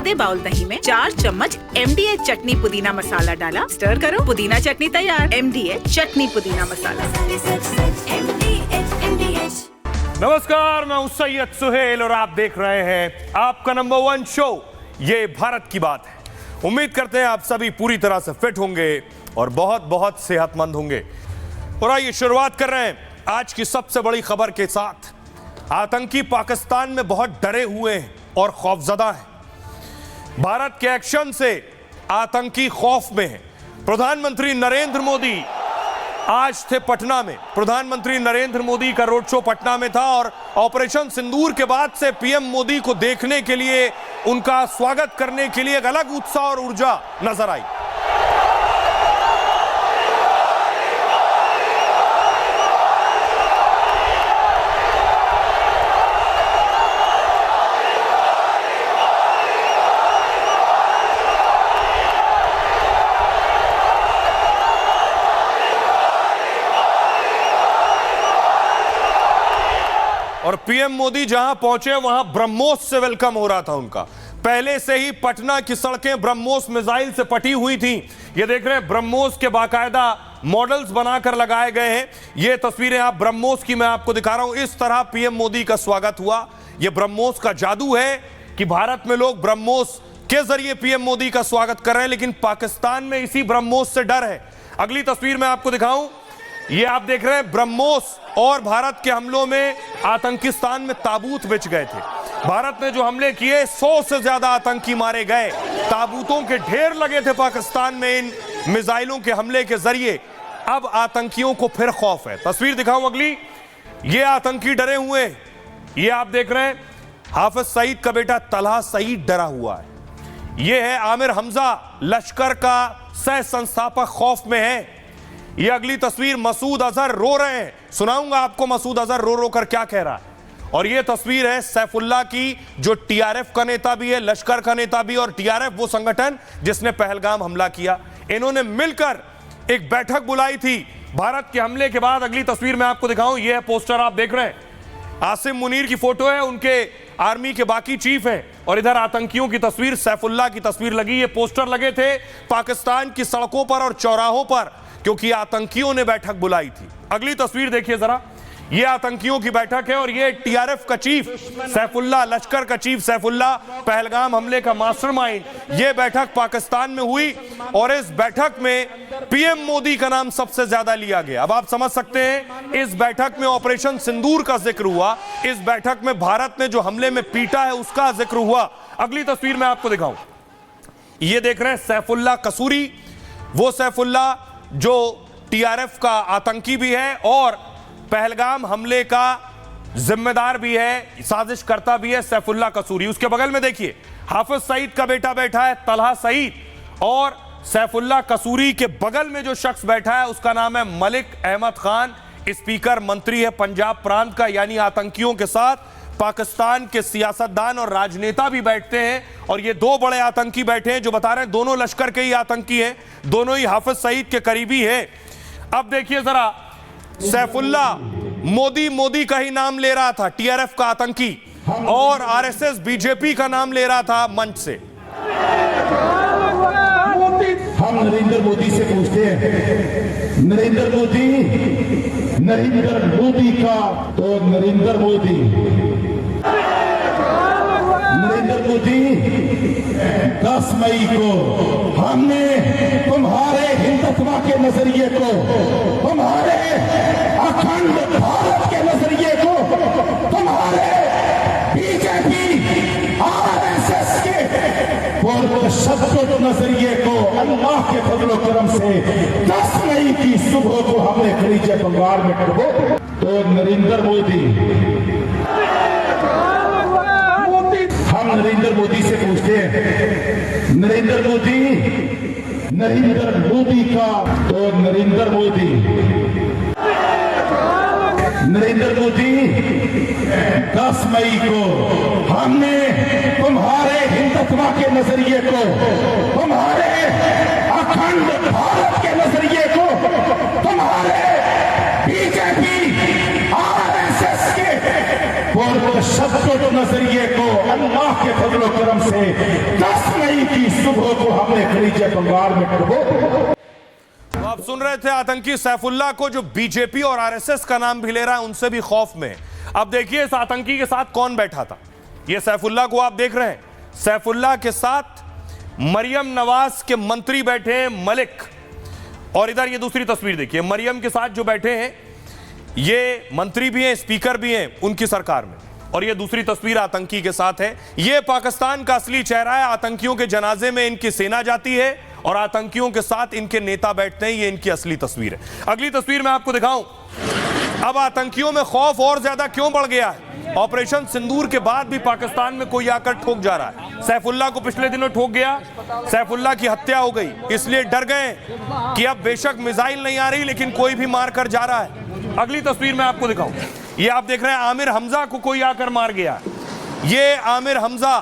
आधे बाउल दही में 4 चम्मच MDH चटनी पुदीना मसाला डाला, स्टर करो, पुदीना चटनी तैयार। MDH चटनी पुदीना मसाला। नमस्कार, मैं हूं सैयद सुहेल और आप देख रहे हैं आपका नंबर 1 शो ये भारत की बात है। उम्मीद करते हैं आप सभी पूरी तरह से फिट होंगे और बहुत बहुत सेहतमंद होंगे। और आइए शुरुआत कर रहे हैं आज की सबसे बड़ी खबर के साथ। आतंकी पाकिस्तान में बहुत डरे हुए हैं और खौफजदा हैं। भारत के एक्शन से आतंकी खौफ में है। प्रधानमंत्री नरेंद्र मोदी आज थे पटना में। प्रधानमंत्री नरेंद्र मोदी का रोड शो पटना में था और ऑपरेशन सिंदूर के बाद से पीएम मोदी को देखने के लिए, उनका स्वागत करने के लिए एक अलग उत्साह और ऊर्जा नजर आई। और पीएम मोदी जहां पहुंचे वहां ब्रह्मोस से वेलकम हो रहा था उनका। पहले से ही पटना की सड़कें ब्रह्मोस मिसाइल से पटी हुई थी। ये देख रहे हैं ब्रह्मोस के बाकायदा मॉडल्स बनाकर लगाए गए हैं। ये तस्वीरें आप ब्रह्मोस की मैं आपको दिखा रहा हूं। इस तरह पीएम मोदी का स्वागत हुआ। ये ब्रह्मोस का जादू है कि भारत में लोग ब्रह्मोस के जरिए पीएम मोदी का स्वागत कर रहे हैं, लेकिन पाकिस्तान में इसी ब्रह्मोस से डर है। अगली तस्वीर मैं आपको दिखाऊं, ये आप देख रहे हैं ब्रह्मोस और भारत के हमलों में आतंकिस्तान में ताबूत बिछ गए थे। भारत ने जो हमले किए 100 से ज्यादा आतंकी मारे गए। ताबूतों के ढेर लगे थे पाकिस्तान में इन मिसाइलों के हमले के जरिए। अब आतंकियों को फिर खौफ है। तस्वीर दिखाऊं अगली, ये आतंकी डरे हुए हैं। ये आप देख रहे हैं हाफिज सईद का बेटा तलहा सईद डरा हुआ है। ये है आमिर हमजा, लश्कर का सह संस्थापक खौफ में है। ये अगली तस्वीर मसूद अजहर रो रहे हैं। सुनाऊंगा आपको मसूद अजहर रो रो कर क्या कह रहा है। और ये तस्वीर है सैफुल्लाह की, जो टीआरएफ का नेता भी है, लश्कर का नेता भी, और टीआरएफ वो संगठन जिसने पहलगाम हमला किया। इन्होंने मिलकर एक बैठक बुलाई थी भारत के हमले के बाद। अगली तस्वीर मैं आपको दिखाऊं, ये है पोस्टर आप देख रहे हैं। आसिम मुनीर की फोटो है, उनके आर्मी के बाकी चीफ हैं, और इधर आतंकियों की तस्वीर, सैफुल्लाह की तस्वीर लगी। ये पोस्टर लगे थे पाकिस्तान की सड़कों पर और चौराहों पर, क्योंकि आतंकियों ने बैठक बुलाई थी। अगली तस्वीर देखिए जरा, ये आतंकियों की बैठक है और ये टीआरएफ का चीफ सैफुल्लाह, लश्कर का चीफ सैफुल्लाह, पहलगाम हमले का मास्टरमाइंड। ये बैठक पाकिस्तान में हुई और इस बैठक में पीएम मोदी का नाम सबसे ज्यादा लिया गया। अब आप समझ सकते हैं, इस बैठक में ऑपरेशन सिंदूर का जिक्र हुआ। इस बैठक में भारत ने जो हमले में पीटा है उसका जिक्र हुआ। अगली तस्वीर मैं आपको दिखाऊं, ये देख रहे हैं सैफुल्लाह कसूरी, वो सैफुल्लाह जो टीआरएफ का आतंकी भी है और पहलगाम हमले का जिम्मेदार भी है, साजिशकर्ता भी है, सैफुल्लाह कसूरी। उसके बगल में देखिए हाफिज सईद का बेटा बैठा है तलहा सईद, और सैफुल्लाह कसूरी के बगल में जो शख्स बैठा है उसका नाम है मलिक अहमद खान। स्पीकर मंत्री है पंजाब प्रांत का। यानी आतंकियों के साथ पाकिस्तान के सियासतदान और राजनेता भी बैठते हैं। और ये दो बड़े आतंकी बैठे हैं जो बता रहे हैं दोनों लश्कर के ही आतंकी हैं, दोनों ही हाफिज सईद के करीबी हैं। अब देखिए जरा, सैफुल्लाह मोदी का ही नाम ले रहा था, टीआरएफ का आतंकी, और आरएसएस बीजेपी का नाम ले रहा था मंच से। हम नरेंद्र मोदी से पूछते हैं, नरेंद्र मोदी का, तो नरेंद्र मोदी 10 मई को हमने तुम्हारे हिंदुत्व के नजरिए को, तुम्हारे अखंड भारत के नजरिए को, तुम्हारे बीजेपी आरएसएस के नजरिए को अल्लाह के फजलो करम से 10 मई की सुबह को हमने खलीजे बंगाल में कहो, तो नरेंद्र मोदी, हम नरेंद्र मोदी से पूछते हैं, नरेंद्र मोदी का, तो नरेंद्र मोदी 10 मई को हमने तुम्हारे हिंदुत्व के नजरिए को, तुम्हारे अखंड भारत के नजरिए को, तुम्हारे बीजेपी आरएसएस के और तशद्दुद नजरिए को अल्लाह के फजल करम से 10 मई की सुबह को हमने खलीजे बंगाल में डुबो दिया। तो आप सुन रहे थे आतंकी सैफुल्लाह को, जो बीजेपी और आरएसएस का नाम भी ले रहा है, उनसे भी खौफ में। अब देखिए इस आतंकी के साथ कौन बैठा था। ये सैफुल्लाह को आप देख रहे हैं, सैफुल्लाह के साथ मरियम नवाज के मंत्री बैठे हैं मलिक, और इधर ये दूसरी तस्वीर देखिए, मरियम के साथ जो बैठे हैं ये मंत्री भी हैं, स्पीकर भी हैं उनकी सरकार में, और ये दूसरी तस्वीर आतंकी के साथ है। ये पाकिस्तान का असली चेहरा है। आतंकियों के जनाजे में इनकी सेना जाती है और आतंकियों के साथ इनके नेता बैठते हैं। ये इनकी असली तस्वीर है। अगली तस्वीर मैं आपको दिखाऊं। अब आतंकियों में खौफ और ज्यादा क्यों बढ़ गया है? ऑपरेशन सिंदूर के बाद भी पाकिस्तान में कोई आकर ठोक जा रहा है। सैफुल्लाह को पिछले दिनों ठोक गया, सैफुल्लाह की हत्या हो गई, इसलिए डर गए कि अब बेशक मिसाइल नहीं आ रही लेकिन कोई भी मार कर जा रहा है। अगली तस्वीर मैं आपको दिखाऊं। ये आप देख रहे हैं आमिर हमजा को कोई आकर मार गया। ये आमिर हमजा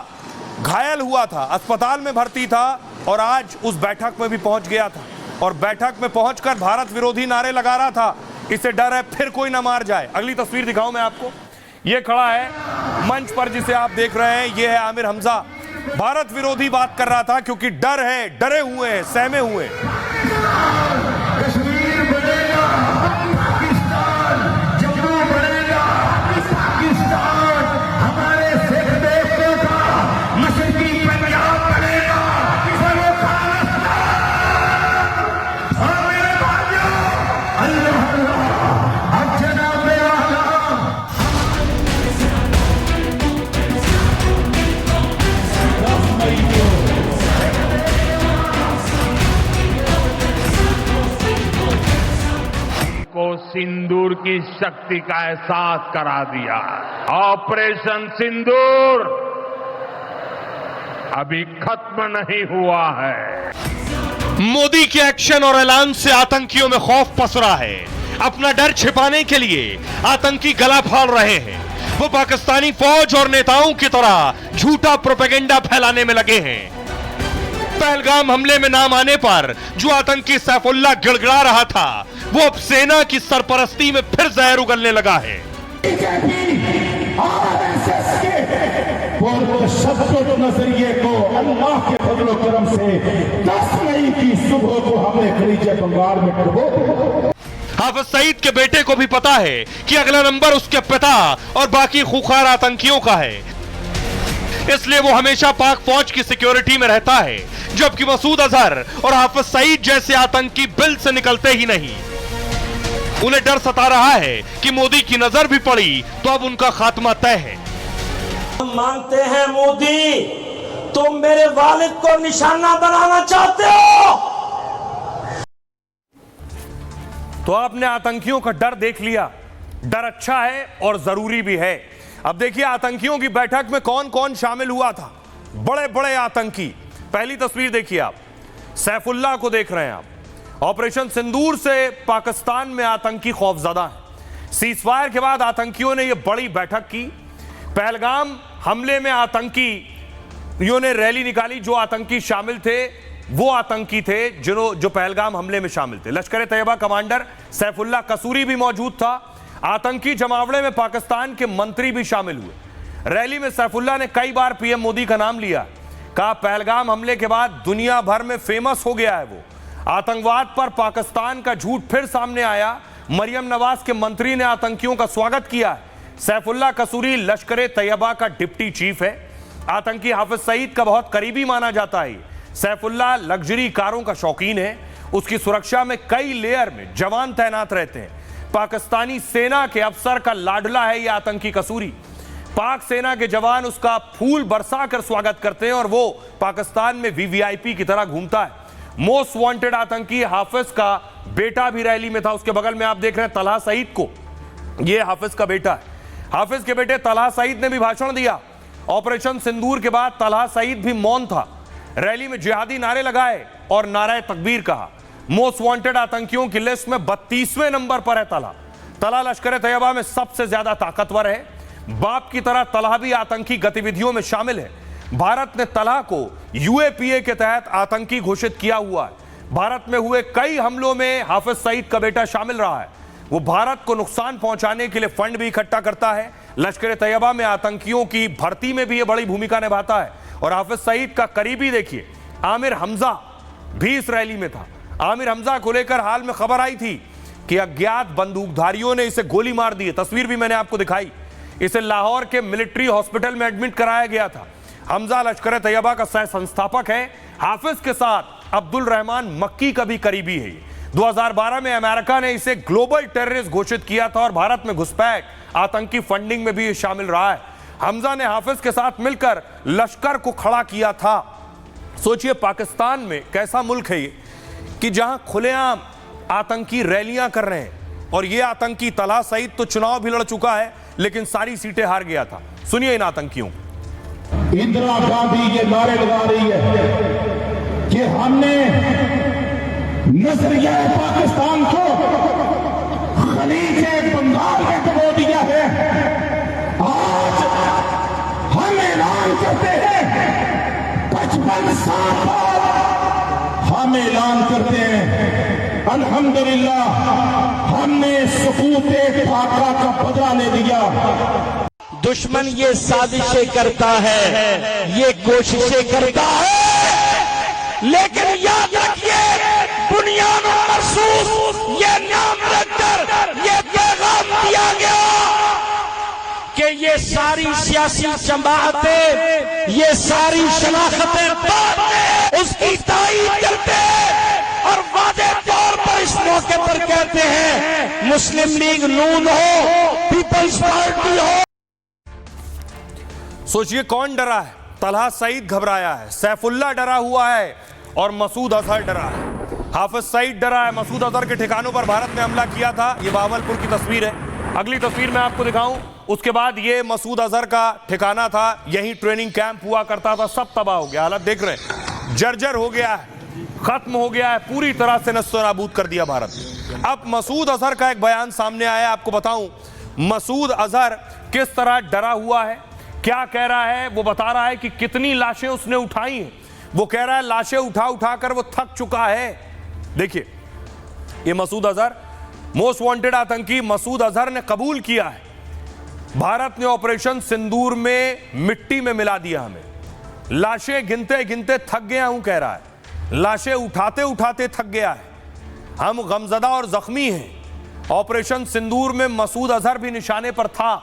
घायल हुआ था, अस्पताल में भर्ती था और आज उस बैठक में भी पहुंच गया था, और बैठक में पहुंचकर भारत विरोधी नारे लगा रहा था। इससे डर है फिर कोई ना मार जाए। अगली तस्वीर दिखाऊं मैं आपको। ये खड़ा है मंच पर जिसे आप देख रहे हैं, ये है आमिर हमजा। भारत विरोधी बात कर रहा था क्योंकि डर है, डरे हुए हैं, सहमे हुए हैं। कश्मीर बनेगा पाकिस्तान, जम्मू बनेगा पाकिस्तान, हमारे सिख देशों का मशरकी पंजाब बनेगा खालिस्तान। और मेरे भाइयों, अल्लाह अल्लाह, अब जनाब आला को सिंदूर की शक्ति का एहसास करा दिया। ऑपरेशन सिंदूर अभी खत्म नहीं हुआ है। मोदी के एक्शन और ऐलान से आतंकियों में खौफ पसरा है। अपना डर छिपाने के लिए आतंकी गला फाड़ रहे हैं। वो पाकिस्तानी फौज और नेताओं की तरह झूठा प्रोपेगेंडा फैलाने में लगे हैं। पहलगाम हमले में नाम आने पर जो आतंकी सैफुल्लाह गिड़गिड़ा रहा था, वो अब सेना की सरपरस्ती में फिर जहर उगलने लगा है। आरएसएस के और तशद्दुद नजरिए को अल्लाह के फजल करम से 10 मई की सुबह को हमने खलीजे बंगाल में डुबो दिया। हाफिज सईद के बेटे को भी पता है कि अगला नंबर उसके पिता और बाकी खूंखार आतंकियों का है, इसलिए वो हमेशा पाक फौज की सिक्योरिटी में रहता है, जबकि मसूद अजहर और हाफिज सईद जैसे आतंकी बिल से निकलते ही नहीं। उन्हें डर सता रहा है कि मोदी की नजर भी पड़ी तो अब उनका खात्मा तय है। हम मानते हैं मोदी, तुम मेरे वालिद को निशाना बनाना चाहते हो। तो आपने आतंकियों का डर देख लिया। डर अच्छा है और जरूरी भी है। अब देखिए आतंकियों की बैठक में कौन कौन शामिल हुआ था। बड़े बड़े आतंकी। पहली तस्वीर देखिए आप, सैफुल्लाह को देख रहे हैं आप। ऑपरेशन सिंदूर से पाकिस्तान में आतंकी खौफजदा है। सीजफायर के बाद आतंकियों ने यह बड़ी बैठक की। पहलगाम हमले में आतंकियों ने रैली निकाली। जो आतंकी शामिल थे वो आतंकी थे जो पहलगाम हमले में शामिल थे। लश्कर तैयबा कमांडर सैफुल्लाह कसूरी भी मौजूद था। आतंकी जमावड़े में पाकिस्तान के मंत्री भी शामिल हुए। रैली में सैफुल्लाह ने कई बार पीएम मोदी का नाम लिया। कहा पहलगाम हमले के बाद दुनिया भर में फेमस हो गया है वो। आतंकवाद पर पाकिस्तान का झूठ फिर सामने आया। मरियम नवाज के मंत्री ने आतंकियों का स्वागत किया है। सैफुल्लाह कसूरी लश्कर तैयबा का डिप्टी चीफ है। आतंकी हाफिज सईद का बहुत करीबी माना जाता है। सैफुल्लाह लग्जरी कारों का शौकीन है। उसकी सुरक्षा में कई लेयर में जवान तैनात रहते हैं। पाकिस्तानी सेना के अफसर का लाडला है यह आतंकी कसूरी। पाक सेना के जवान उसका फूल बरसा कर स्वागत करते हैं और वो पाकिस्तान में वीवीआईपी की तरह घूमता है। मोस्ट वांटेड आतंकी हाफिज का बेटा भी रैली में था। उसके बगल में आप देख रहे हैं तलहा सईद को। यह हाफिज का बेटा है। हाफिज के बेटे तलहा सईद ने भी भाषण दिया। ऑपरेशन सिंदूर के बाद तलहा सईद भी मौन था। रैली में जिहादी नारे लगाए और नारे तकबीर कहा। मोस्ट वांटेड आतंकियों की लिस्ट में 32वें नंबर पर है तलहा। तलहा लश्कर तैयबा में सबसे ज्यादा ताकतवर है। बाप की तरह तलहा भी आतंकी गतिविधियों में शामिल है। भारत ने तलहा को यूएपीए के तहत आतंकी घोषित किया हुआ है। भारत में हुए कई हमलों में हाफिज सईद का बेटा शामिल रहा है। वो भारत को नुकसान पहुंचाने के लिए फंड भी इकट्ठा करता है। लश्कर तैयबा में आतंकियों की भर्ती में भी ये बड़ी भूमिका निभाता है। और हाफिज सईद का करीबी देखिए आमिर हमजा भी इसराइली में था। आमिर हमजा को लेकर हाल में खबर आई थी कि अज्ञात बंदूकधारियों ने इसे गोली मार दी है। तस्वीर भी मैंने आपको दिखाई। इसे लाहौर के मिलिट्री हॉस्पिटल में एडमिट कराया गया था। हमजा लश्कर तैयबा का सह संस्थापक है। हाफिज के साथ अब्दुल रहमान मक्की का भी करीबी है। 2012 में अमेरिका ने इसे ग्लोबल टेररिस्ट घोषित किया था और भारत में घुसपैठ, आतंकी फंडिंग में भी शामिल रहा है। हमजा ने हाफिज के साथ मिलकर लश्कर को खड़ा किया था। सोचिए पाकिस्तान में कैसा मुल्क है ये कि जहां खुलेआम आतंकी रैलियां कर रहे हैं। और ये आतंकी तलहा सईद तो चुनाव भी लड़ चुका है लेकिन सारी सीटें हार गया था। सुनिए इन आतंकियों। इंदिरा गांधी ये नारे लगा रही है कि हमने नजरिया पाकिस्तान को खलीजे बंगाल में डुबो दिया है। आज हम ऐलान करते हैं 55 साल बाद हम ऐलान करते हैं अल्हम्दुलिल्लाह हमने सकूते ढाका का बदला ले दिया। दुश्मन ये साजिशें करता है, ये कोशिशें करता है, लेकिन याद रखिए बुनियाद महसूस ये नाम रखकर ये पैगाम दिया गया कि ये सारी सियासी जमातें, ये सारी शनाख्तें उसकी ताईद करते हैं और वादे तौर पर इस मौके पर कहते हैं मुस्लिम लीग नून हो, पीपल्स पार्टी हो। सोचिए कौन डरा है? तलहा सईद घबराया है, सैफुल्ला डरा हुआ है और मसूद अजहर डरा है। हाफिज सईद डरा है। मसूद अजहर के ठिकानों पर भारत ने हमला किया था। ये बावलपुर की तस्वीर है। अगली तस्वीर मैं आपको दिखाऊं। उसके बाद ये मसूद अजहर का ठिकाना था, यही ट्रेनिंग कैंप हुआ करता था। सब तबाह हो गया। हालत देख रहे हैं, जर्जर हो गया है, खत्म हो गया है, पूरी तरह से नस्तो-नाबूद कर दिया भारत ने। अब मसूद अजहर का एक बयान सामने आया। आपको बताऊं मसूद अजहर किस तरह डरा हुआ है, क्या कह रहा है। वो बता रहा है कि कितनी लाशें उसने उठाई हैं। वो कह रहा है लाशें उठा उठा कर वो थक चुका है। देखिए ये मसूद अजहर, मोस्ट वांटेड आतंकी मसूद अजहर ने कबूल किया है भारत ने ऑपरेशन सिंदूर में मिट्टी में मिला दिया हमें। लाशें गिनते गिनते थक गया हूं कह रहा है। लाशें उठाते उठाते थक गया है। हम गमजदा और जख्मी हैं। ऑपरेशन सिंदूर में मसूद अजहर भी निशाने पर था।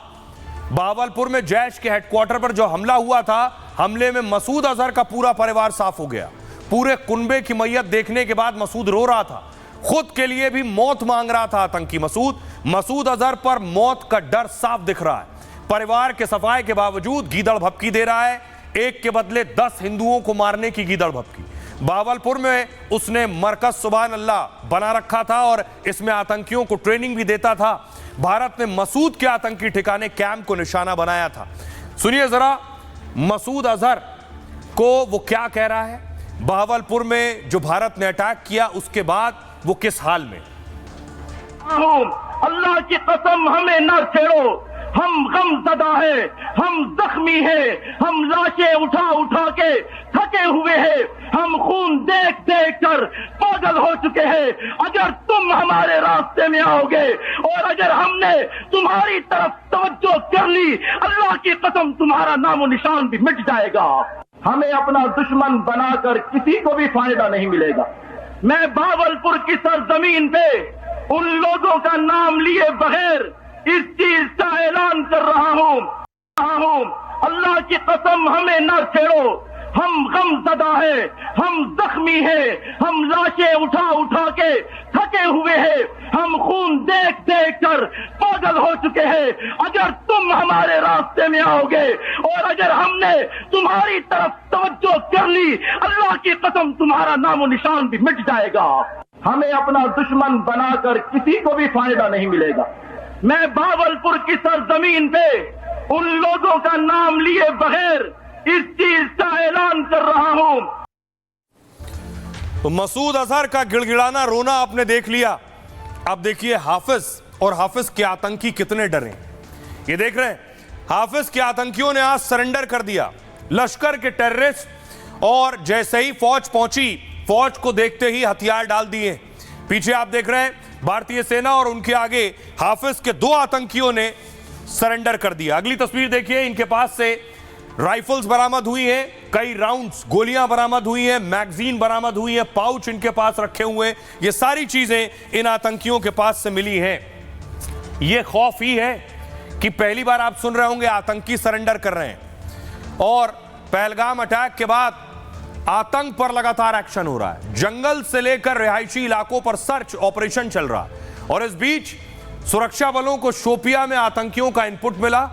बावलपुर में जैश के हेडक्वार्टर पर जो हमला हुआ था, हमले में मसूद अजहर का पूरा परिवार साफ हो गया। पूरे कुनबे की मैयत देखने के बाद मसूद रो रहा था। खुद के लिए भी मौत मांग रहा था आतंकी मसूद अजहर पर मौत का डर साफ दिख रहा है। परिवार के सफाई के बावजूद गीदड़ भपकी दे रहा है। एक के बदले 10 हिंदुओं को मारने की गीदड़ भपकी। बावलपुर में उसने मरकज सुभान अल्लाह बना रखा था और इसमें आतंकियों को ट्रेनिंग भी देता था। भारत ने मसूद के आतंकी ठिकाने कैंप को निशाना बनाया था। सुनिए जरा मसूद अजहर को वो क्या कह रहा है। बावलपुर में जो भारत ने अटैक किया उसके बाद वो किस हाल में। अल्लाह की कसम हमें न छेड़ो, हम गमज़दा हैं, हम जख्मी हैं, हम लाशें उठा उठा के थके हुए हैं, हम खून देख देख कर पागल हो चुके हैं। अगर तुम हमारे रास्ते में आओगे और अगर हमने तुम्हारी तरफ तवज्जो कर ली, अल्लाह की कसम तुम्हारा नामो निशान भी मिट जाएगा। हमें अपना दुश्मन बनाकर किसी को भी फायदा नहीं मिलेगा। मैं बावलपुर की सरजमीन पे उन लोगों का नाम लिए बगैर इस चीज का ऐलान कर रहा हूं। अल्लाह की कसम हमें न छेड़ो, हम गमज़दा हैं, हम जख्मी हैं, हम लाशें उठा उठा के थके हुए हैं, हम खून देख देख कर पागल हो चुके हैं। अगर तुम हमारे रास्ते में आओगे और अगर हमने तुम्हारी तरफ तवज्जो कर ली, अल्लाह की कसम तुम्हारा नामो निशान भी मिट जाएगा। हमें अपना दुश्मन बनाकर किसी को भी फायदा नहीं मिलेगा। मैं बावलपुर की सरजमीन पे उन लोगों का नाम लिए बगैर इस चीज का ऐलान कर रहा हूं। तो मसूद अजहर का गिड़गिड़ाना रोना आपने देख लिया। अब देखिए हाफिज और हाफिज के आतंकी कितने डरे। ये देख रहे हैं हाफिज के आतंकियों ने आज सरेंडर कर दिया। लश्कर के टेररिस्ट और जैसे ही फौज पहुंची, फौज को देखते ही हथियार डाल दिए। पीछे आप देख रहे हैं भारतीय सेना और उनके आगे हाफिज के 2 आतंकियों ने सरेंडर कर दिया। अगली तस्वीर देखिए, इनके पास से राइफल्स बरामद हुई हैं, कई राउंड्स गोलियां बरामद हुई हैं, मैगजीन बरामद हुई है, पाउच इनके पास रखे हुए, ये सारी चीजें इन आतंकियों के पास से मिली हैं। ये खौफ ही है कि पहली बार आप सुन रहे होंगे आतंकी सरेंडर कर रहे हैं, और पहलगाम अटैक के बाद आतंक पर लगातार एक्शन हो रहा है। जंगल से लेकर रिहायशी इलाकों पर सर्च ऑपरेशन चल रहा है, और इस बीच सुरक्षा बलों को शोपिया में आतंकियों का इनपुट मिला।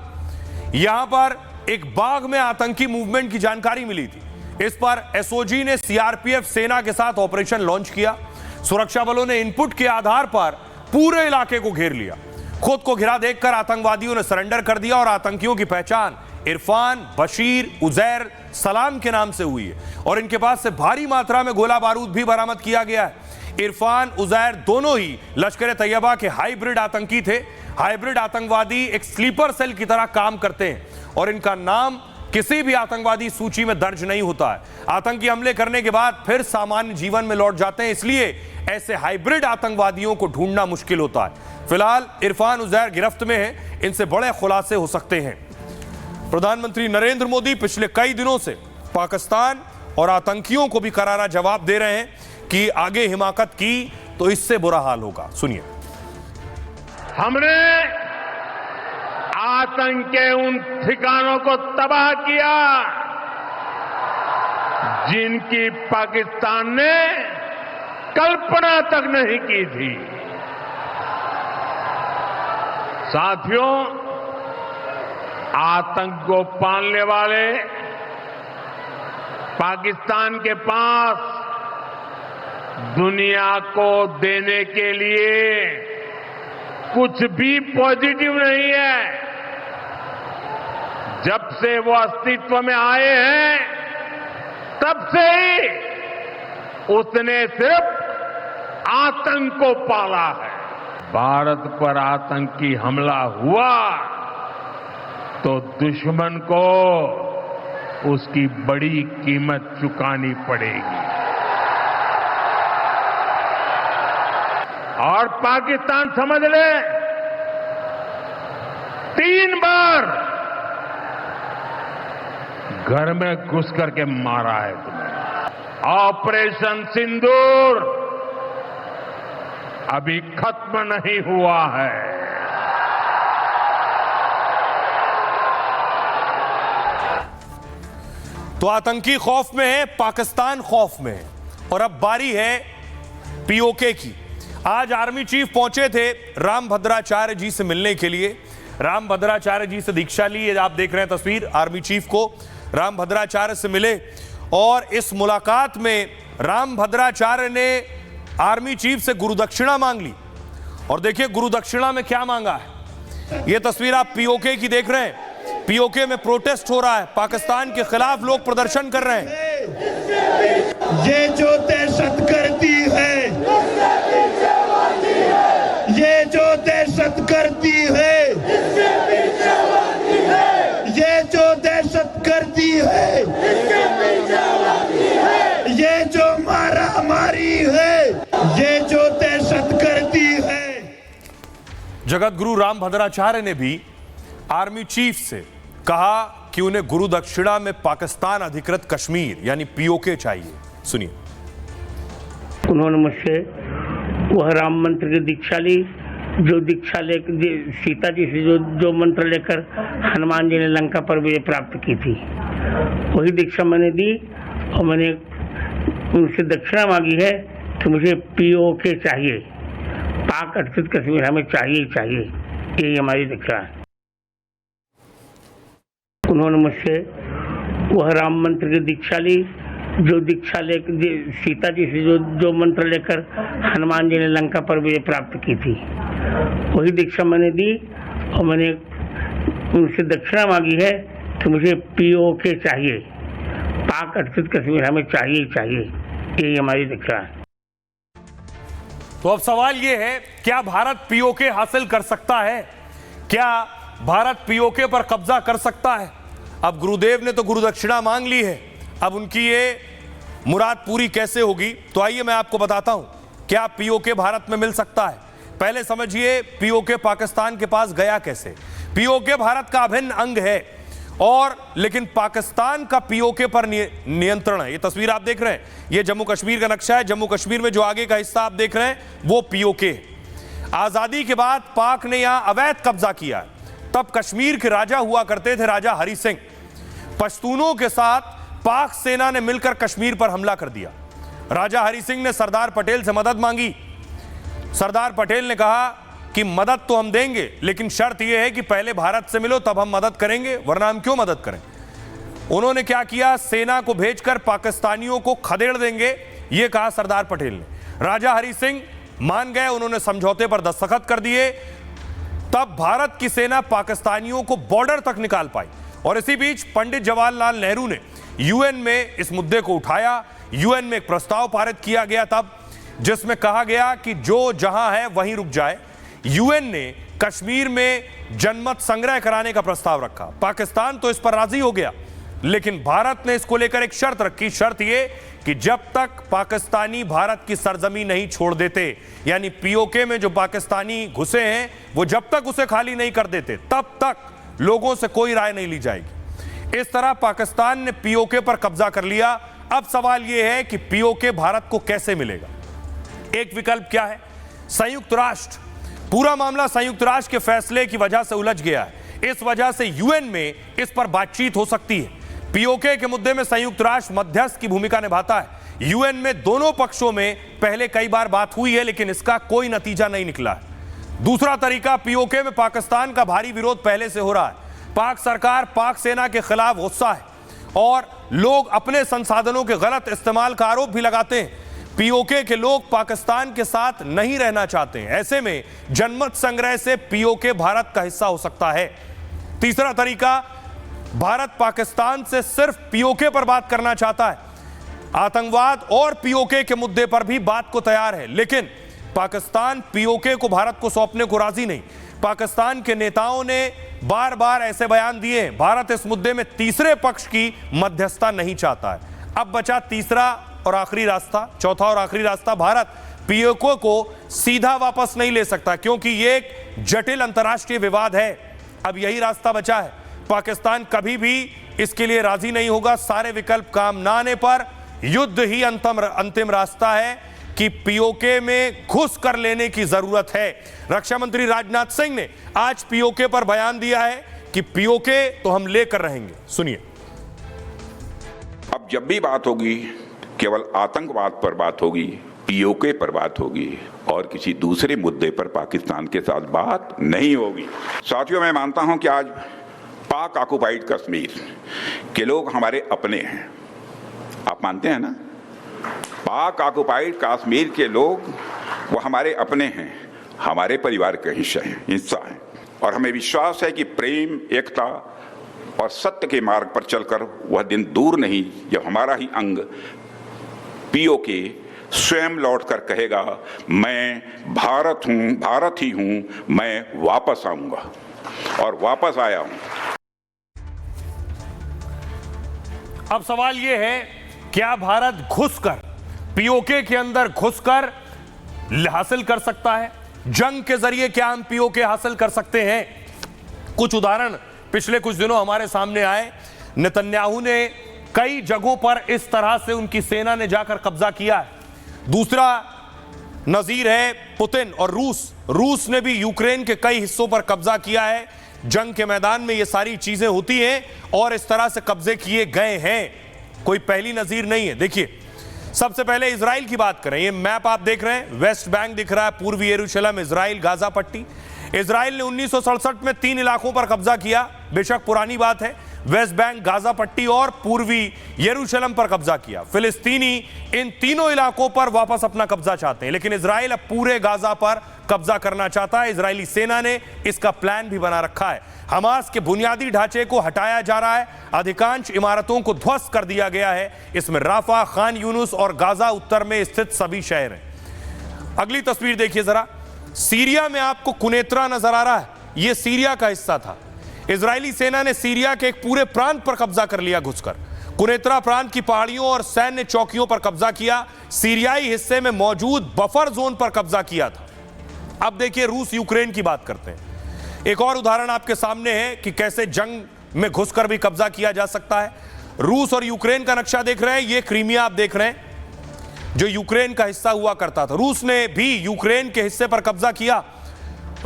यहां पर एक बाग में आतंकी मूवमेंट की जानकारी मिली थी। इस पर एसओजी ने सीआरपीएफ सेना के साथ ऑपरेशन लॉन्च किया। सुरक्षा बलों ने इनपुट के आधार पर पूरे इलाके को घेर लिया। खुद को घिरा देखकर आतंकवादियों ने सरेंडर कर दिया, और आतंकियों की पहचान इरफान, बशीर, उजैर, सलाम के नाम से हुई है, और इनके पास से भारी मात्रा में गोला बारूद भी बरामद किया गया है। इरफान, उजैर दोनों ही लश्कर तैयबा के हाइब्रिड आतंकी थे। हाइब्रिड आतंकवादी एक स्लीपर सेल की तरह काम करते हैं, और इनका नाम किसी भी आतंकवादी सूची में दर्ज नहीं होता है। आतंकी हमले करने के बाद फिर सामान्य जीवन में लौट जाते हैं, इसलिए ऐसे हाइब्रिड आतंकवादियों को ढूंढना मुश्किल होता है। फिलहाल इरफान, उजैर गिरफ्त में हैं, इनसे बड़े खुलासे हो सकते हैं। प्रधानमंत्री नरेंद्र मोदी पिछले कई दिनों से पाकिस्तान और आतंकियों को भी करारा जवाब दे रहे हैं कि आगे हिमाकत की तो इससे बुरा हाल होगा। सुनिए। हमने आतंक के उन ठिकानों को तबाह किया जिनकी पाकिस्तान ने कल्पना तक नहीं की थी। साथियों, आतंक को पालने वाले पाकिस्तान के पास दुनिया को देने के लिए कुछ भी पॉजिटिव नहीं है। जब से वो अस्तित्व में आए हैं, तब से ही उसने सिर्फ आतंक को पाला है। भारत पर आतंकी हमला हुआ तो दुश्मन को उसकी बड़ी कीमत चुकानी पड़ेगी, और पाकिस्तान समझ ले 3 बार घर में घुस करके मारा है तुम्हें। ऑपरेशन सिंदूर अभी खत्म नहीं हुआ है। तो आतंकी खौफ में है, पाकिस्तान खौफ में है, और अब बारी है पीओके की। आज आर्मी चीफ पहुंचे थे रामभद्राचार्य जी से मिलने के लिए। रामभद्राचार्य जी से दीक्षा ली, आप देख रहे हैं तस्वीर। आर्मी चीफ को रामभद्राचार्य से मिले, और इस मुलाकात में रामभद्राचार्य ने आर्मी चीफ से गुरुदक्षिणा मांग ली। और देखिए गुरुदक्षिणा में क्या मांगा है। यह तस्वीर आप पीओके की देख रहे हैं। पीओके में प्रोटेस्ट हो रहा है, पाकिस्तान के खिलाफ लोग प्रदर्शन कर रहे हैं। ये जो दहशत गर्दी है, ये जो दहशत गर्दी है, ये जो दहशत गर्दी है, ये जो मारामारी है, ये जो दहशत गर्दी है। जगत गुरु रामभद्राचार्य ने भी आर्मी चीफ से कहा कि उन्हें गुरु दक्षिणा में पाकिस्तान अधिकृत कश्मीर यानी पीओके चाहिए। सुनिए। उन्होंने मुझसे वह राम मंत्र की दीक्षा ली, जो दीक्षा ले सीता जी से जो मंत्र लेकर हनुमान जी ने लंका पर विजय प्राप्त की थी, वही दीक्षा मैंने दी। और मैंने उनसे दक्षिणा मांगी है कि मुझे पीओके चाहिए, पाक अधिकृत कश्मीर हमें चाहिए ही चाहिए। यही हमारी दीक्षा है। उन्होंने मुझसे वह राम मंत्र की दीक्षा ली, जो दीक्षा ले सीता जी से जो मंत्र लेकर हनुमान जी ने लंका पर विजय प्राप्त की थी, वही दीक्षा मैंने दी। और मैंने उनसे दक्षिणा मांगी है कि मुझे पीओके चाहिए, पाक अधिकृत कश्मीर हमें चाहिए ही चाहिए। यही हमारी दीक्षा है। तो अब सवाल यह है, क्या भारत पीओके हासिल कर सकता है? क्या भारत पीओके पर कब्जा कर सकता है? अब गुरुदेव ने तो गुरुदक्षिणा मांग ली है, अब उनकी ये मुराद पूरी कैसे होगी? तो आइए मैं आपको बताता हूं क्या पीओके भारत में मिल सकता है। पहले समझिए पीओके पाकिस्तान के पास गया कैसे। पीओके भारत का अभिन्न अंग है और लेकिन पाकिस्तान का पीओके पर नियंत्रण है। ये तस्वीर आप देख रहे हैं, ये जम्मू कश्मीर का नक्शा है। जम्मू कश्मीर में जो आगे का हिस्सा आप देख रहे हैं वो पीओके है। आजादी के बाद पाक ने यहां अवैध कब्जा किया है। तब कश्मीर के राजा हुआ करते थे राजा हरि सिंह। पश्तूनों के साथ पाक सेना ने मिलकर कश्मीर पर हमला कर दिया। राजा हरि सिंह ने सरदार पटेल से मदद मांगी। सरदार पटेल ने कहा कि मदद तो हम देंगे लेकिन शर्त यह है कि पहले भारत से मिलो तब हम मदद करेंगे, वरना हम क्यों मदद करें। उन्होंने क्या किया, सेना को भेजकर पाकिस्तानियों को खदेड़ देंगे, यह कहा सरदार पटेल ने। राजा हरि सिंह मान गए, उन्होंने समझौते पर दस्तखत कर दिए। तब भारत की सेना पाकिस्तानियों को बॉर्डर तक निकाल पाई। और इसी बीच पंडित जवाहरलाल नेहरू ने यूएन में इस मुद्दे को उठाया। यूएन में एक प्रस्ताव पारित किया गया तब, जिसमें कहा गया कि जो जहां है वहीं रुक जाए। यूएन ने कश्मीर में जनमत संग्रह कराने का प्रस्ताव रखा। पाकिस्तान तो इस पर राजी हो गया, लेकिन भारत ने इसको लेकर एक शर्त रखी। शर्त यह कि जब तक पाकिस्तानी भारत की सरजमीन नहीं छोड़ देते, यानी पीओके में जो पाकिस्तानी घुसे हैं वो जब तक उसे खाली नहीं कर देते तब तक लोगों से कोई राय नहीं ली जाएगी। इस तरह पाकिस्तान ने पीओके पर कब्जा कर लिया। अब सवाल यह है कि पीओके भारत को कैसे मिलेगा। एक विकल्प क्या है, संयुक्त राष्ट्र। पूरा मामला संयुक्त राष्ट्र के फैसले की वजह से उलझ गया है। इस वजह से यूएन में इस पर बातचीत हो सकती है। पीओके के मुद्दे में संयुक्त राष्ट्र मध्यस्थ की भूमिका निभाता है। यूएन में दोनों पक्षों में पहले कई बार बात हुई है, लेकिन इसका कोई नतीजा नहीं निकला है। दूसरा तरीका, पीओके में पाकिस्तान का भारी विरोध पहले से हो रहा है। पाक सरकार पाक सेना के खिलाफ गुस्सा है और लोग अपने संसाधनों के गलत इस्तेमाल का आरोप भी लगाते हैं। पीओके के लोग पाकिस्तान के साथ नहीं रहना चाहते हैं। ऐसे में जनमत संग्रह से पीओके भारत का हिस्सा हो सकता है। तीसरा तरीका, भारत पाकिस्तान से सिर्फ पीओके पर बात करना चाहता है। आतंकवाद और पीओके के मुद्दे पर भी बात को तैयार है, लेकिन पाकिस्तान पीओके को भारत को सौंपने को राजी नहीं। पाकिस्तान के नेताओं ने बार बार ऐसे बयान दिए हैं। भारत इस मुद्दे में तीसरे पक्ष की मध्यस्थता नहीं चाहता है। अब बचा तीसरा और आखिरी रास्ता, चौथा और आखिरी रास्ता। भारत पीओके को सीधा वापस नहीं ले सकता क्योंकि यह एक जटिल अंतर्राष्ट्रीय विवाद है। अब यही रास्ता बचा है। पाकिस्तान कभी भी इसके लिए राजी नहीं होगा। सारे विकल्प काम ना आने पर युद्ध ही अंतिम रास्ता है कि पीओके में घुस कर लेने की जरूरत है। रक्षा मंत्री राजनाथ सिंह ने आज पीओके पर बयान दिया है कि पीओके तो हम लेकर रहेंगे। सुनिए। अब जब भी बात होगी केवल आतंकवाद पर बात होगी, पीओके पर बात होगी और किसी दूसरे मुद्दे पर पाकिस्तान के साथ बात नहीं होगी। साथियों, मैं मानता हूं कि आज पाक ऑक्युपाइड कश्मीर के लोग हमारे अपने हैं। आप मानते हैं ना? पाक ऑक्युपाइड कश्मीर के लोग वो हमारे अपने हैं, हमारे परिवार का हिस्सा है और हमें विश्वास है कि प्रेम, एकता और सत्य के मार्ग पर चलकर वह दिन दूर नहीं जब हमारा ही अंग पीओके स्वयं लौटकर कहेगा, मैं भारत हूं, भारत ही हूं, मैं वापस आऊंगा। और वापस आया हूं। अब सवाल यह है, क्या भारत घुसकर पीओके के अंदर घुसकर हासिल कर सकता है? जंग के जरिए क्या हम पीओके हासिल कर सकते हैं? कुछ उदाहरण पिछले कुछ दिनों हमारे सामने आए। नेतन्याहू ने कई जगहों पर इस तरह से उनकी सेना ने जाकर कब्जा किया है। दूसरा नजीर है पुतिन और रूस। रूस ने भी यूक्रेन के कई हिस्सों पर कब्जा किया है। जंग के मैदान में ये सारी चीजें होती हैं और इस तरह से कब्जे किए गए हैं, कोई पहली नजीर नहीं है। देखिए, सबसे पहले इजराइल की बात करें। ये मैप आप देख रहे हैं, वेस्ट बैंक दिख रहा है, पूर्वी यरूशलेम, इजराइल, गाजा पट्टी। इजराइल ने 1967 में 3 इलाकों पर कब्जा किया, बेशक पुरानी बात है। वेस्ट बैंक, गाजा पट्टी और पूर्वी यरूशलेम पर कब्जा किया। फिलिस्तीनी इन तीनों इलाकों पर वापस अपना कब्जा चाहते हैं, लेकिन इजराइल अब पूरे गाजा पर कब्जा करना चाहता है। इजरायली सेना ने इसका प्लान भी बना रखा है। हमास के बुनियादी ढांचे को हटाया जा रहा है, अधिकांश इमारतों को ध्वस्त कर दिया गया है। इसमें राफा, खान यूनुस और गाजा उत्तर में स्थित सभी शहर हैं। अगली तस्वीर देखिए जरा। सीरिया में आपको कुनेत्रा नजर आ रहा है, यह सीरिया का हिस्सा था। इजरायली सेना ने सीरिया के एक पूरे प्रांत पर कब्जा कर लिया घुसकर। कुनेत्रा प्रांत की पहाड़ियों और सैन्य चौकियों पर कब्जा किया। सीरियाई हिस्से में मौजूद बफर जोन पर कब्जा किया था। अब देखिए, रूस यूक्रेन की बात करते हैं। एक और उदाहरण आपके सामने है कि कैसे जंग में घुसकर भी कब्जा किया जा सकता है। रूस और यूक्रेन का नक्शा देख रहे हैं, ये क्रीमिया आप देख रहे हैं जो यूक्रेन का हिस्सा हुआ करता था। रूस ने भी यूक्रेन के हिस्से पर कब्जा किया।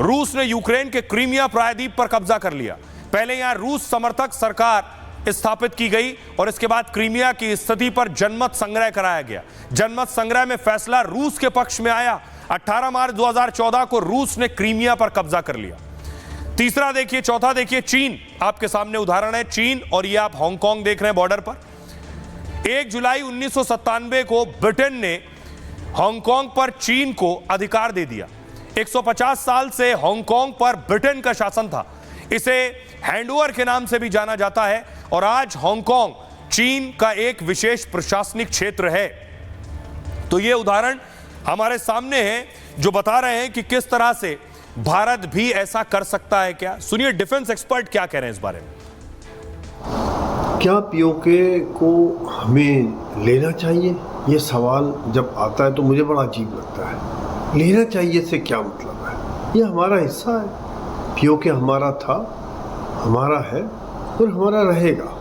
रूस ने यूक्रेन के क्रीमिया प्रायद्वीप पर कब्जा कर लिया। पहले यहां रूस समर्थक सरकार स्थापित की गई और इसके बाद क्रीमिया की स्थिति पर जनमत संग्रह कराया गया। जनमत संग्रह में फैसला रूस के पक्ष में आया। 18 मार्च 2014 को रूस ने क्रीमिया पर कब्जा कर लिया। तीसरा देखिए, चौथा देखिए, चीन आपके सामने उदाहरण है, चीन। और ये आप हांगकांग देख रहे हैं बॉर्डर पर। 1 जुलाई 1997 को ब्रिटेन ने हांगकांग पर चीन को अधिकार दे दिया। 150 साल से हांगकांग पर ब्रिटेन का शासन था। इसे हैंडओवर के नाम से भी जाना जाता है और आज हांगकांग चीन का एक विशेष प्रशासनिक क्षेत्र है। तो ये उदाहरण हमारे सामने है जो बता रहे हैं कि किस तरह से भारत भी ऐसा कर सकता है। क्या सुनिए डिफेंस एक्सपर्ट क्या कह रहे हैं इस बारे में। क्या पीओके को हमें लेना चाहिए, ये सवाल जब आता है तो मुझे बड़ा अजीब लगता है। लेना चाहिए से क्या मतलब है? ये हमारा हिस्सा है। पीओके हमारा था, हमारा है और हमारा रहेगा।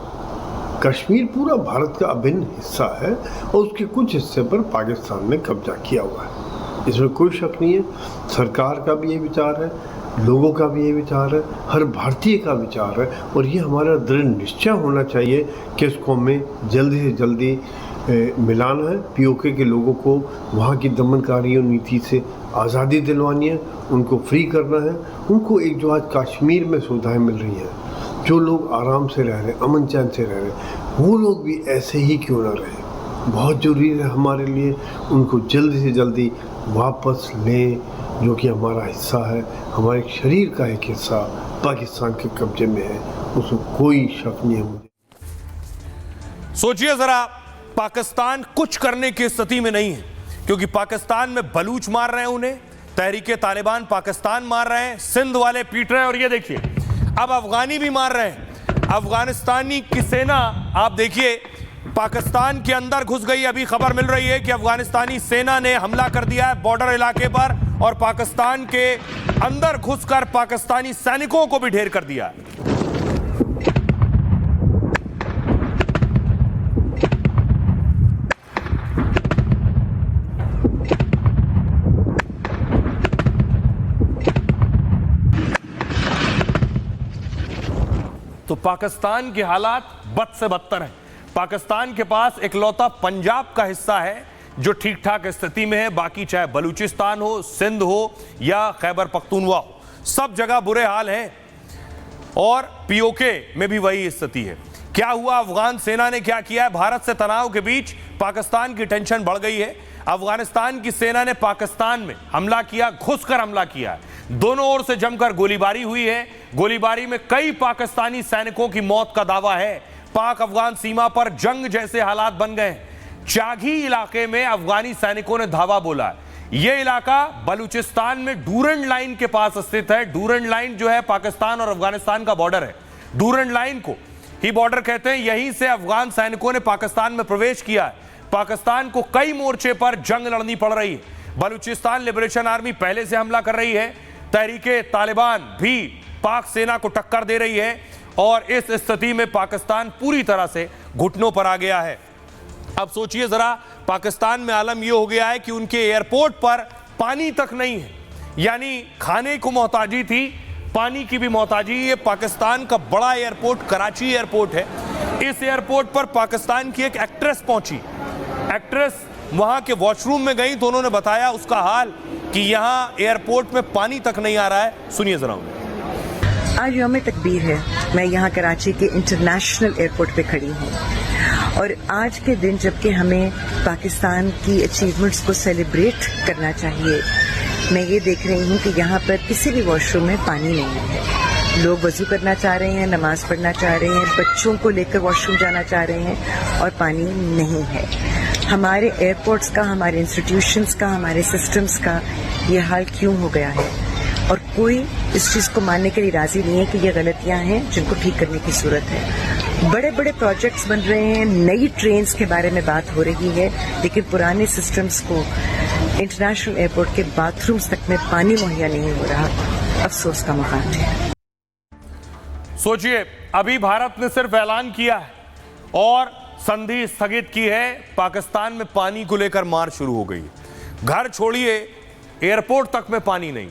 कश्मीर पूरा भारत का अभिन्न हिस्सा है और उसके कुछ हिस्से पर पाकिस्तान ने कब्जा किया हुआ है, इसमें कोई शक नहीं है। सरकार का भी ये विचार है, लोगों का भी ये विचार है, हर भारतीय का विचार है और ये हमारा दृढ़ निश्चय होना चाहिए कि इसको हमें जल्दी से जल्दी मिलाना है। पीओके के लोगों को वहाँ की दमनकारी और नीति से आज़ादी दिलवानी है, उनको फ्री करना है। उनको एक जो आज कश्मीर में सुविधाएं मिल रही हैं, जो लोग आराम से रह रहे हैं, अमन चैन से रह रहे हैं, वो लोग भी ऐसे ही क्यों ना रहे। बहुत ज़रूरी है हमारे लिए उनको जल्दी से जल्दी वापस लें, जो कि हमारा हिस्सा है, हमारे शरीर का एक हिस्सा पाकिस्तान के कब्जे में है, उसमें कोई शक नहीं है मुझे। सोचिए जरा, पाकिस्तान कुछ करने की स्थिति में नहीं है क्योंकि पाकिस्तान में बलूच मार रहे हैं उन्हें, तहरीके तालिबान पाकिस्तान मार रहे हैं, सिंध वाले पीट रहे हैं और ये देखिए अब अफगानी भी मार रहे हैं। अफगानिस्तानी की सेना आप देखिए पाकिस्तान के अंदर घुस गई। अभी खबर मिल रही है कि अफगानिस्तानी सेना ने हमला कर दिया है बॉर्डर इलाके पर और पाकिस्तान के अंदर घुसकर पाकिस्तानी सैनिकों को भी ढेर कर दिया है। तो पाकिस्तान के हालात बद से बदतर हैं। पाकिस्तान के पास इकलौता पंजाब का हिस्सा है जो ठीक ठाक स्थिति में है, बाकी चाहे बलूचिस्तान हो, सिंध हो या खैबर पख्तूनवा हो, सब जगह बुरे हाल हैं। और पीओके में भी वही स्थिति है। क्या हुआ, अफगान सेना ने क्या किया है? भारत से तनाव के बीच पाकिस्तान की टेंशन बढ़ गई है। अफगानिस्तान की सेना ने पाकिस्तान में हमला किया, घुसकर हमला किया है। दोनों ओर से जमकर गोलीबारी हुई है। गोलीबारी में कई पाकिस्तानी सैनिकों की मौत का दावा है। पाक अफगान सीमा पर जंग जैसे हालात बन गए हैं। चाघी इलाके में अफगानी सैनिकों ने धावा बोला है। यह इलाका बलूचिस्तान में डूरंड लाइन के पास स्थित है। डूरंड लाइन जो है पाकिस्तान और अफगानिस्तान का बॉर्डर है। डूरंड लाइन को ही बॉर्डर कहते हैं। यहीं से अफगान सैनिकों ने पाकिस्तान में प्रवेश किया है। पाकिस्तान को कई मोर्चे पर जंग लड़नी पड़ रही है। बलूचिस्तान लिबरेशन आर्मी पहले से हमला कर रही है। तहरीके तालिबान भी पाक सेना को टक्कर दे रही है और इस स्थिति में पाकिस्तान पूरी तरह से घुटनों पर आ गया है। अब सोचिए जरा, पाकिस्तान में आलम यह हो गया है कि उनके एयरपोर्ट पर पानी तक नहीं है। यानी खाने को मोहताजी थी, पानी की भी मोहताजी। ये पाकिस्तान का बड़ा एयरपोर्ट कराची एयरपोर्ट है। इस एयरपोर्ट पर पाकिस्तान की एक एक्ट्रेस पहुंची। एक्ट्रेस वहां के वॉशरूम में गई तो उन्होंने बताया उसका हाल कि यहां एयरपोर्ट में पानी तक नहीं आ रहा है। सुनिए जरा। आज यौम तकबीर है। मैं यहाँ कराची के इंटरनेशनल एयरपोर्ट पे खड़ी हूँ और आज के दिन जबकि हमें पाकिस्तान की अचीवमेंट्स को सेलिब्रेट करना चाहिए, मैं ये देख रही हूँ कि यहाँ पर किसी भी वॉशरूम में पानी नहीं है। लोग वजू करना चाह रहे हैं, नमाज पढ़ना चाह रहे हैं, बच्चों को लेकर वॉशरूम जाना चाह रहे हैं और पानी नहीं है। हमारे एयरपोर्ट्स का, हमारे इंस्टीट्यूशंस का, हमारे सिस्टम्स का ये हाल क्यों हो गया है? और कोई इस चीज़ को मानने के लिए राजी नहीं है कि ये गलतियां हैं जिनको ठीक करने की जरूरत है। बड़े बड़े प्रोजेक्ट्स बन रहे हैं, नई ट्रेन्स के बारे में बात हो रही है, लेकिन पुराने सिस्टम्स को, इंटरनेशनल एयरपोर्ट के बाथरूम्स तक में पानी मुहैया नहीं हो रहा। अफसोस का मुकाम है। सोचिए, अभी भारत ने सिर्फ ऐलान किया है और संधि स्थगित की है, पाकिस्तान में पानी को लेकर मार शुरू हो गई। घर छोड़िए, एयरपोर्ट तक में पानी नहीं।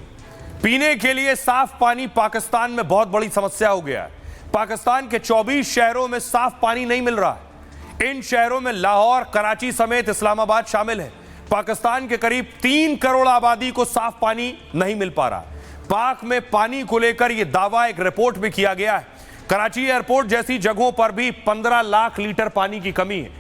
पीने के लिए साफ पानी पाकिस्तान में बहुत बड़ी समस्या हो गया है। पाकिस्तान के 24 शहरों में साफ पानी नहीं मिल रहा है। इन शहरों में लाहौर, कराची समेत इस्लामाबाद शामिल है। पाकिस्तान के करीब 3 करोड़ आबादी को साफ पानी नहीं मिल पा रहा। पाक में पानी को लेकर यह दावा एक रिपोर्ट में किया गया है। कराची एयरपोर्ट जैसी जगहों पर भी 15 लाख लीटर पानी की कमी है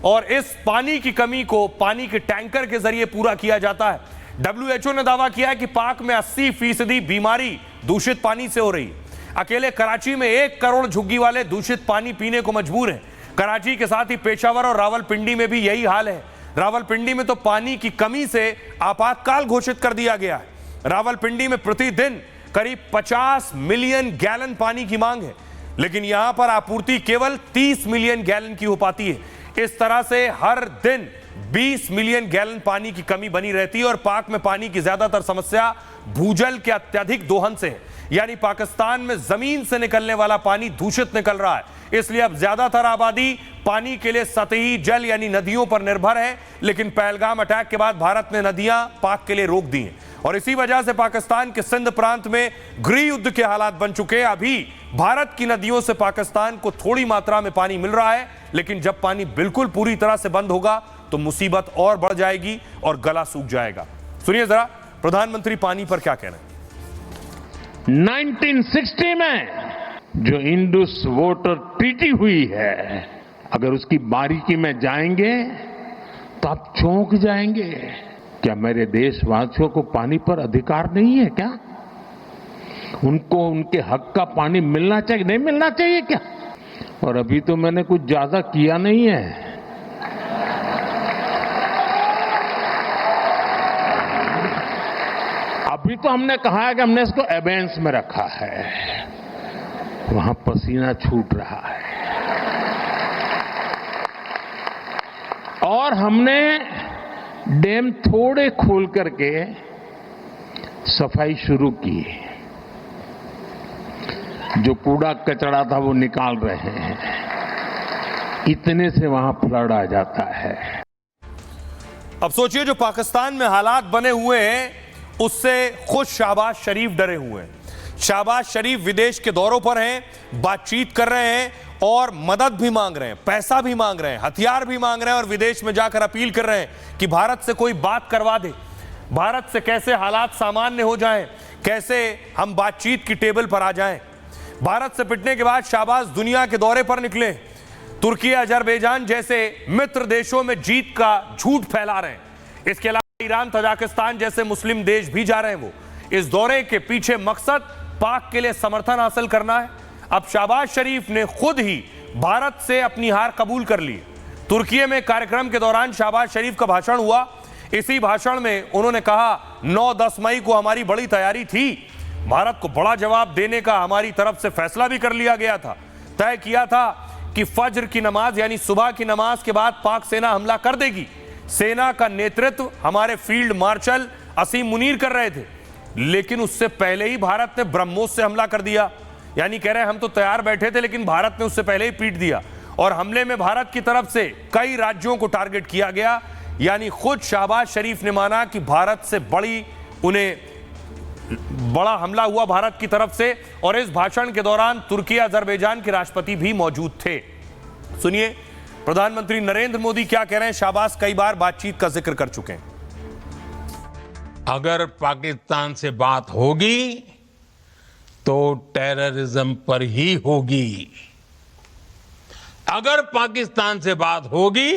और इस पानी की कमी को पानी के टैंकर के जरिए पूरा किया जाता है। WHO ने दावा किया है कि पाक में 80% बीमारी दूषित पानी से हो रही है। अकेले कराची में 1 करोड़ झुग्गी वाले दूषित पानी पीने को मजबूर हैं। कराची के साथ ही पेशावर और रावलपिंडी में भी यही हाल है। रावलपिंडी में तो पानी की कमी से आपातकाल घोषित कर दिया गया है। रावलपिंडी में प्रतिदिन करीब 50 मिलियन गैलन पानी की मांग है, लेकिन यहां पर आपूर्ति केवल 30 मिलियन गैलन की हो पाती है। इस तरह से हर दिन 20 मिलियन गैलन पानी की कमी बनी रहती है और पाक में पानी की ज्यादातर समस्या भूजल के अत्यधिक दोहन से है, यानी पाकिस्तान में जमीन से निकलने वाला पानी दूषित निकल रहा है। इसलिए अब ज्यादातर आबादी पानी के लिए सतही जल यानी नदियों पर निर्भर है, लेकिन पहलगाम अटैक के बाद भारत ने नदियां पाक के लिए रोक दी हैं और इसी वजह से पाकिस्तान के सिंध प्रांत में गृह युद्ध के हालात बन चुके हैं। अभी भारत की नदियों से पाकिस्तान को थोड़ी मात्रा में पानी मिल रहा है, लेकिन जब पानी बिल्कुल पूरी तरह से बंद होगा तो मुसीबत और बढ़ जाएगी और गला सूख जाएगा। सुनिए जरा प्रधानमंत्री पानी पर क्या कह रहे हैं। 1960 में जो इंडस वाटर ट्रीटी हुई है, अगर उसकी बारीकी में जाएंगे तो आप चौंक जाएंगे। क्या मेरे देशवासियों को पानी पर अधिकार नहीं है क्या? उनको उनके हक का पानी मिलना चाहिए, नहीं मिलना चाहिए क्या? और अभी तो मैंने कुछ ज्यादा किया नहीं है। अभी तो हमने कहा है कि हमने इसको एबेंस में रखा है, वहां पसीना छूट रहा है और हमने डैम थोड़े खोल करके सफाई शुरू की। जो कूड़ा कचरा था वो निकाल रहे हैं। इतने से वहां फ्लड आ जाता है। अब सोचिए, जो पाकिस्तान में हालात बने हुए हैं उससे खुद शहबाज शरीफ डरे हुए हैं। शहबाज शरीफ विदेश के दौरों पर हैं, बातचीत कर रहे हैं और मदद भी मांग रहे हैं, पैसा भी मांग रहे हैं, हथियार भी मांग रहे हैं और विदेश में जाकर अपील कर रहे हैं कि भारत से कोई बात करवा दे, भारत से कैसे हालात सामान्य हो जाएं, कैसे हम बातचीत की टेबल पर आ जाएं। भारत से पिटने के बाद शहबाज दुनिया के दौरे पर निकले। तुर्की, अजरबैजान जैसे मित्र देशों में जीत का झूठ फैला रहे हैं। इसके अलावा ईरान, तजाकिस्तान जैसे मुस्लिम देश भी जा रहे हैं। वो इस दौरे के पीछे मकसद पाक के लिए समर्थन हासिल करना है। अब शहबाज शरीफ ने खुद ही भारत से अपनी हार कबूल कर ली। तुर्की में कार्यक्रम के दौरान शहबाज शरीफ का भाषण हुआ। इसी भाषण में उन्होंने कहा 9-10 मई को हमारी बड़ी तैयारी थी, भारत को बड़ा जवाब देने का हमारी तरफ से फैसला भी कर लिया गया था। तय किया था कि फज्र की नमाज यानी सुबह की नमाज के बाद पाक सेना हमला कर देगी। सेना का नेतृत्व हमारे फील्ड मार्शल असीम मुनीर कर रहे थे, लेकिन उससे पहले ही भारत ने ब्रह्मोस से हमला कर दिया। यानी कह रहे हैं हम तो तैयार बैठे थे, लेकिन भारत ने उससे पहले ही पीट दिया और हमले में भारत की तरफ से कई राज्यों को टारगेट किया गया। यानी खुद शहबाज शरीफ ने माना कि भारत से बड़ा हमला हुआ भारत की तरफ से। और इस भाषण के दौरान तुर्की, अजरबैजान के राष्ट्रपति भी मौजूद थे। सुनिए प्रधानमंत्री नरेंद्र मोदी क्या कह रहे हैं। शहबाज कई बार बातचीत का जिक्र कर चुके हैं। अगर पाकिस्तान से बात होगी तो टेररिज्म पर ही होगी। अगर पाकिस्तान से बात होगी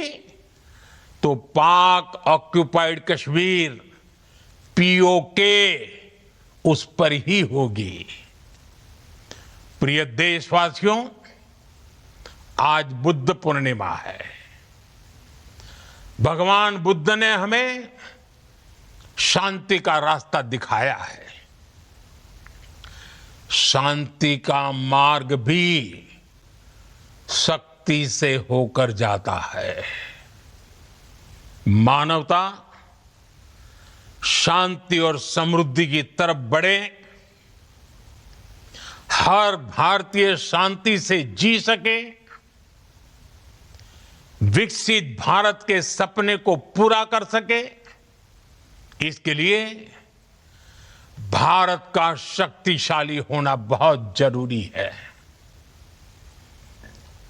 तो पाक ऑक्युपाइड कश्मीर पीओके उस पर ही होगी। प्रिय देशवासियों, आज बुद्ध पूर्णिमा है। भगवान बुद्ध ने हमें शांति का रास्ता दिखाया है। शांति का मार्ग भी शक्ति से होकर जाता है। मानवता शांति और समृद्धि की तरफ बढ़े, हर भारतीय शांति से जी सके, विकसित भारत के सपने को पूरा कर सके, इसके लिए भारत का शक्तिशाली होना बहुत जरूरी है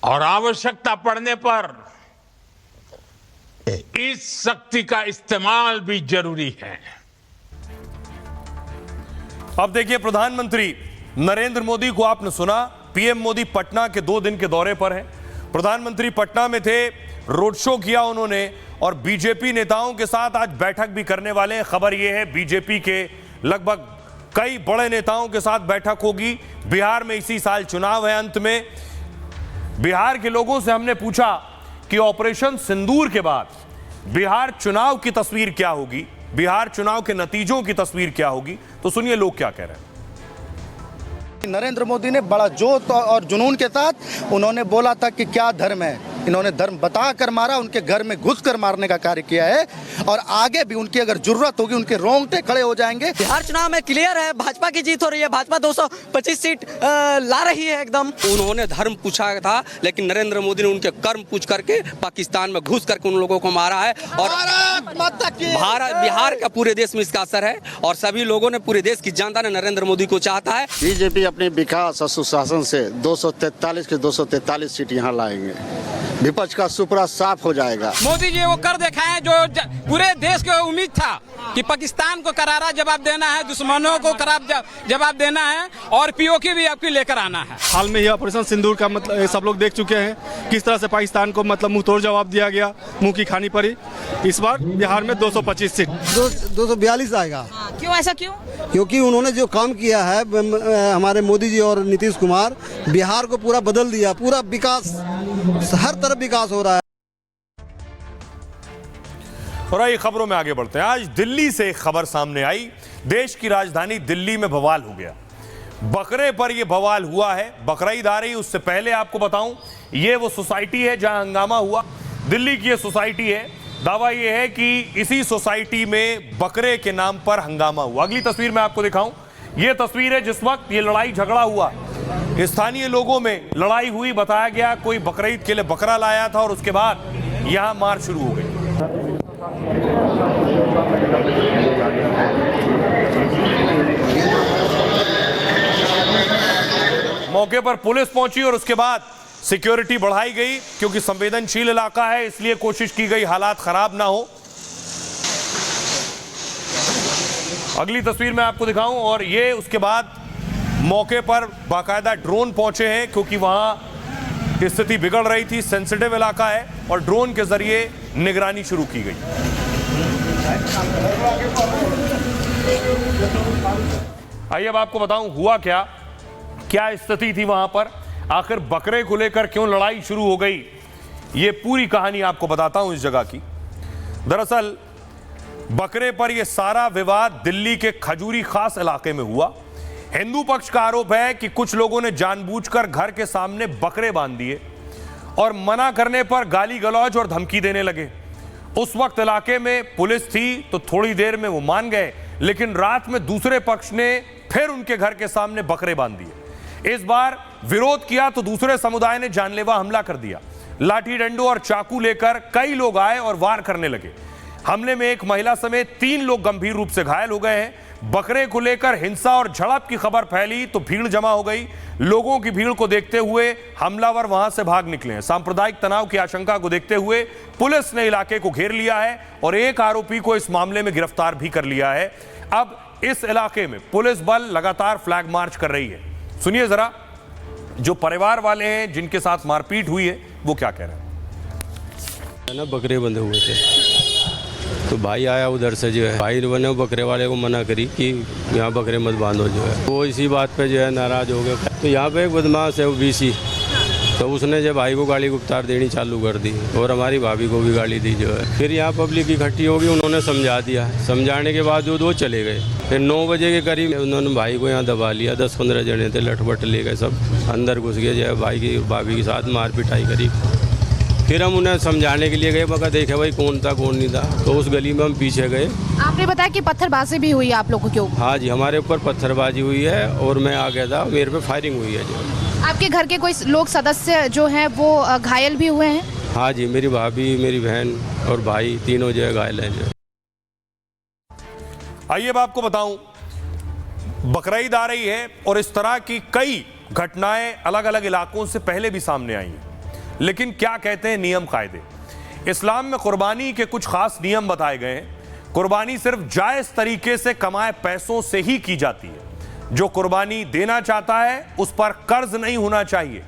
और आवश्यकता पड़ने पर इस शक्ति का इस्तेमाल भी जरूरी है। अब देखिए, प्रधानमंत्री नरेंद्र मोदी को आपने सुना, पीएम मोदी पटना के 2 दिन के दौरे पर हैं। प्रधानमंत्री पटना में थे, रोड शो किया उन्होंने और बीजेपी नेताओं के साथ आज बैठक भी करने वाले हैं। खबर यह है, बीजेपी के लगभग कई बड़े नेताओं के साथ बैठक होगी। बिहार में इसी साल चुनाव है। अंत में बिहार के लोगों से हमने पूछा कि ऑपरेशन सिंदूर के बाद बिहार चुनाव की तस्वीर क्या होगी, बिहार चुनाव के नतीजों की तस्वीर क्या होगी। तो सुनिए लोग क्या कह रहे हैं। नरेंद्र मोदी ने बड़ा जोश और जुनून के साथ उन्होंने बोला था कि क्या धर्म है। इन्होंने धर्म बता कर मारा, उनके घर में घुस कर मारने का कार्य किया है और आगे भी उनकी अगर जरूरत होगी उनके रोंगटे खड़े हो जाएंगे। बिहार चुनाव में क्लियर है, भाजपा की जीत हो रही है। भाजपा 225 सीट ला रही है एकदम। उन्होंने धर्म पूछा था, लेकिन नरेंद्र मोदी ने उनके कर्म पूछ करके पाकिस्तान में घुस करके उन लोगों को मारा है और बिहार का पूरे देश में इसका असर है और सभी लोगों ने, पूरे देश की जनता ने नरेंद्र मोदी को चाहता है। बीजेपी अपने विकास और सुशासन से 243 के 243 सीट यहाँ लाएंगे। विपक्ष का सुपड़ा साफ हो जाएगा। मोदी जी वो कर दिखाए जो पूरे देश को उम्मीद था कि पाकिस्तान को करारा जवाब देना है, दुश्मनों को करारा जवाब देना है और पीओके भी आपकी लेकर आना है। हाल में ही ऑपरेशन सिंदूर का मतलब सब लोग देख चुके हैं, किस तरह से पाकिस्तान को मतलब मुंह तोड़ जवाब दिया गया, मुंह की खानी पड़ी। इस बार बिहार में 225 सीट 242 आएगा। क्यों ऐसा क्यों? क्योंकि उन्होंने जो काम किया है हमारे मोदी जी और नीतीश कुमार, बिहार को पूरा बदल दिया, पूरा विकास, हर तरफ विकास हो रहा है। और आइए खबरों में आगे बढ़ते हैं। आज दिल्ली से एक खबर सामने आई। देश की राजधानी दिल्ली में बवाल हो गया। बकरे पर यह बवाल हुआ है। बकरीद आ रही, उससे पहले आपको बताऊं, यह वो सोसाइटी है जहां हंगामा हुआ। दिल्ली की यह सोसाइटी है। दावा यह है कि इसी सोसाइटी में बकरे के नाम पर हंगामा हुआ। अगली तस्वीर मैं आपको दिखाऊं, यह तस्वीर है जिस वक्त यह लड़ाई झगड़ा हुआ। स्थानीय लोगों में लड़ाई हुई, बताया गया कोई बकरीद के लिए बकरा लाया था और उसके बाद यहां मार शुरू हो गई। मौके पर पुलिस पहुंची और उसके बाद सिक्योरिटी बढ़ाई गई क्योंकि संवेदनशील इलाका है, इसलिए कोशिश की गई हालात खराब ना हो। अगली तस्वीर मैं आपको दिखाऊं और ये उसके बाद मौके पर बाकायदा ड्रोन पहुंचे हैं क्योंकि वहां स्थिति बिगड़ रही थी, सेंसिटिव इलाका है और ड्रोन के जरिए निगरानी शुरू की गई। आइए अब आपको बताऊं हुआ क्या, क्या स्थिति थी वहां पर, आखिर बकरे को लेकर क्यों लड़ाई शुरू हो गई। ये पूरी कहानी आपको बताता हूं इस जगह की। दरअसल बकरे पर यह सारा विवाद दिल्ली के खजूरी खास इलाके में हुआ। हिंदू पक्ष का आरोप है कि कुछ लोगों ने जानबूझकर घर के सामने बकरे बांध दिए और मना करने पर गाली गलौज और धमकी देने लगे। उस वक्त इलाके में पुलिस थी तो थोड़ी देर में वो मान गए, लेकिन रात में दूसरे पक्ष ने फिर उनके घर के सामने बकरे बांध दिए। इस बार विरोध किया तो दूसरे समुदाय ने जानलेवा हमला कर दिया। लाठी डंडों और चाकू लेकर कई लोग आए और वार करने लगे। हमले में एक महिला समेत 3 लोग गंभीर रूप से घायल हो गए हैं। बकरे को लेकर हिंसा और झड़प की खबर फैली तो भीड़ जमा हो गई। लोगों की भीड़ को देखते हुए हमलावर वहां से भाग निकले हैं। सांप्रदायिक तनाव की आशंका को देखते हुए पुलिस ने इलाके को घेर लिया है और एक आरोपी को इस मामले में गिरफ्तार भी कर लिया है। अब इस इलाके में पुलिस बल लगातार फ्लैग मार्च कर रही है। सुनिए जरा, जो परिवार वाले हैं जिनके साथ मारपीट हुई है वो क्या कह रहे हैं। ना बकरे बंधे हुए थे तो भाई आया उधर से, जो है भाई बने बकरे वाले को मना करी कि यहाँ बकरे मत बांधो, जो है वो इसी बात पे जो है नाराज हो गए। तो यहाँ पे एक बदमाश है वो बीसी, तो उसने जो भाई को गाली गुफ्तार देनी चालू कर दी और हमारी भाभी को भी गाली दी। जो है फिर यहाँ पब्लिक इकट्ठी होगी, उन्होंने समझा दिया। समझाने के बाद वो चले गए। फिर 9 बजे के करीब उन्होंने भाई को यहाँ दबा लिया। 10-15 जने थे, लठपट ले गए, सब अंदर घुस गए। जो है भाई की भाभी के साथ मार पिटाई करी। फिर हम उन्हें समझाने के लिए गए, मगर देखे भाई कौन था कौन नहीं था, तो उस गली में हम पीछे गए। आपने बताया कि पत्थरबाजी भी हुई है आप लोगों के ऊपर? हाँ जी, हमारे ऊपर पत्थरबाजी हुई है और मैं आ गया था, मेरे पे फायरिंग हुई है जो। आपके घर के कोई लोग सदस्य जो हैं वो घायल भी हुए हैं? हाँ जी, मेरी भाभी, मेरी बहन और भाई तीनों जो है घायल हैं जो। आइए मैं आपको बताऊं, बकरीद आ रही है और इस तरह की कई घटनाएं अलग अलग इलाकों से पहले भी सामने आई हैं, लेकिन क्या कहते हैं नियम कायदे। इस्लाम में कुर्बानी के कुछ खास नियम बताए गए हैं। कुर्बानी सिर्फ जायज तरीके से कमाए पैसों से ही की जाती है। जो कुर्बानी देना चाहता है उस पर कर्ज नहीं होना चाहिए।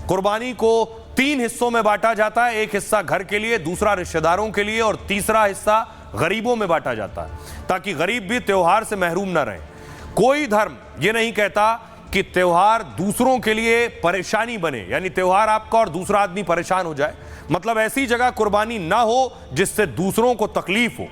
कुर्बानी को 3 हिस्सों में बांटा जाता है, एक हिस्सा घर के लिए, दूसरा रिश्तेदारों के लिए और तीसरा हिस्सा गरीबों में बांटा जाता है, ताकि गरीब भी त्योहार से महरूम न रहे। कोई धर्म ये नहीं कहता कि त्योहार दूसरों के लिए परेशानी बने, यानी त्योहार आपका और दूसरा आदमी परेशान हो जाए। मतलब ऐसी जगह कुर्बानी ना हो जिससे दूसरों को तकलीफ हो।